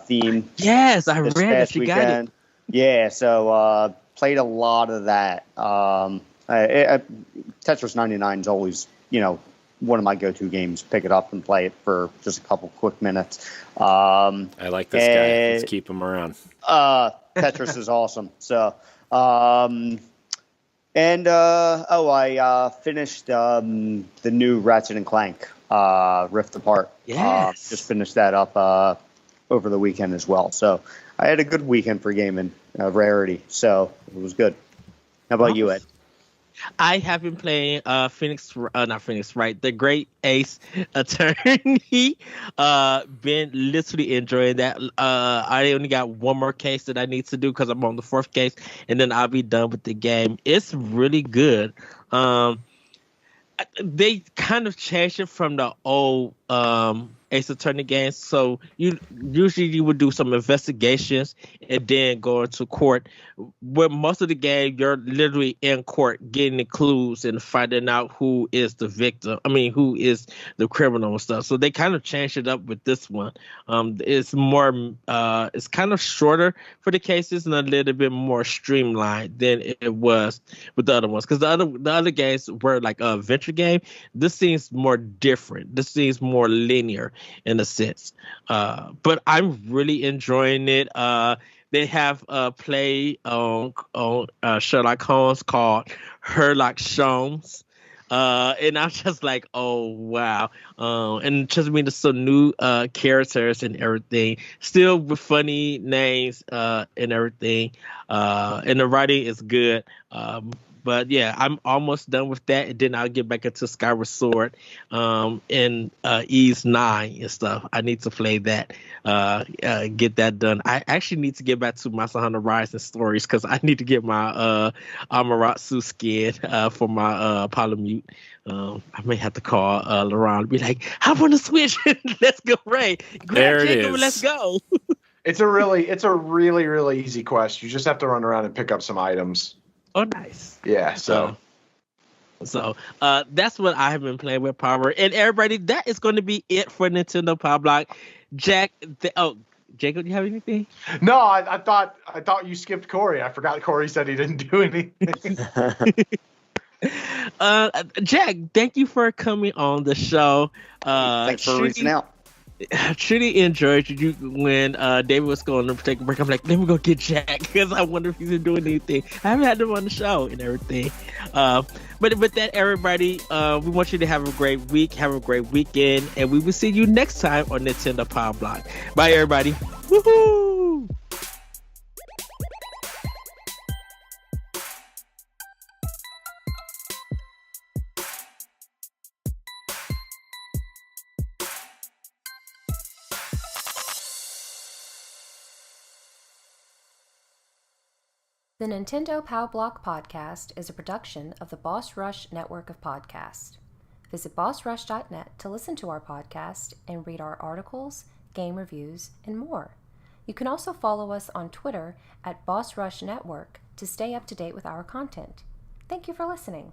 theme. Yes, I this read past that you weekend. got it. Yeah, so played a lot of that. Tetris 99 is always, one of my go-to games. Pick it up and play it for just a couple quick minutes. I like this guy. Let's keep him around. Tetris is awesome. So, I finished the new Ratchet and Clank Rift Apart. Yes. Just finished that up over the weekend as well. So I had a good weekend for gaming, Rarity. So it was good. How about you, Ed? I have been playing The Great Ace Attorney. Been literally enjoying that. I only got one more case that I need to do because I'm on the fourth case, and then I'll be done with the game. It's really good. They kind of changed it from the old Ace Attorney games. So you would do some investigations and then go into court. With most of the game, you're literally in court getting the clues and finding out who is the victim. Who is the criminal and stuff. So they kind of changed it up with this one. It's more, it's kind of shorter for the cases and a little bit more streamlined than it was with the other ones. Because the other games were like a adventure game. This seems more different. This seems more linear in a sense. But I'm really enjoying it. They have a play on Sherlock Holmes called Sherlock Holmes. And I'm just like, oh, wow. And just mean there's some new characters and everything. Still with funny names and everything. And the writing is good. But yeah, I'm almost done with that, and then I'll get back into Skyward Sword and Ys 9 and stuff. I need to play that, get that done. I actually need to get back to Monster Hunter Rising stories because I need to get my Amaterasu skin for my Palamute. I may have to call Laurent and be like, I want to switch. Let's go, Ray. There it Jacob, is. let's go. It's a really, really easy quest. You just have to run around and pick up some items. Oh, nice. Yeah, so that's what I have been playing with power. And everybody, that is going to be it for Nintendo Pow Block. Jack, Jacob, do you have anything? No, I thought you skipped Corey. I forgot Corey said he didn't do anything. Jack, thank you for coming on the show. Thanks for reaching out. I truly enjoyed you when David was going to take a break. I'm like, let me go get Jack because I wonder if he's been doing anything. I haven't had him on the show and everything. But with that, everybody, we want you to have a great week, have a great weekend, and we will see you next time on Nintendo Pow Block. Bye, everybody. Woohoo! The Nintendo Pow Block podcast is a production of the Boss Rush network of podcasts. Visit bossrush.net to listen to our podcast and read our articles, game reviews, and more. You can also follow us on Twitter at Boss Rush Network to stay up to date with our content. Thank you for listening.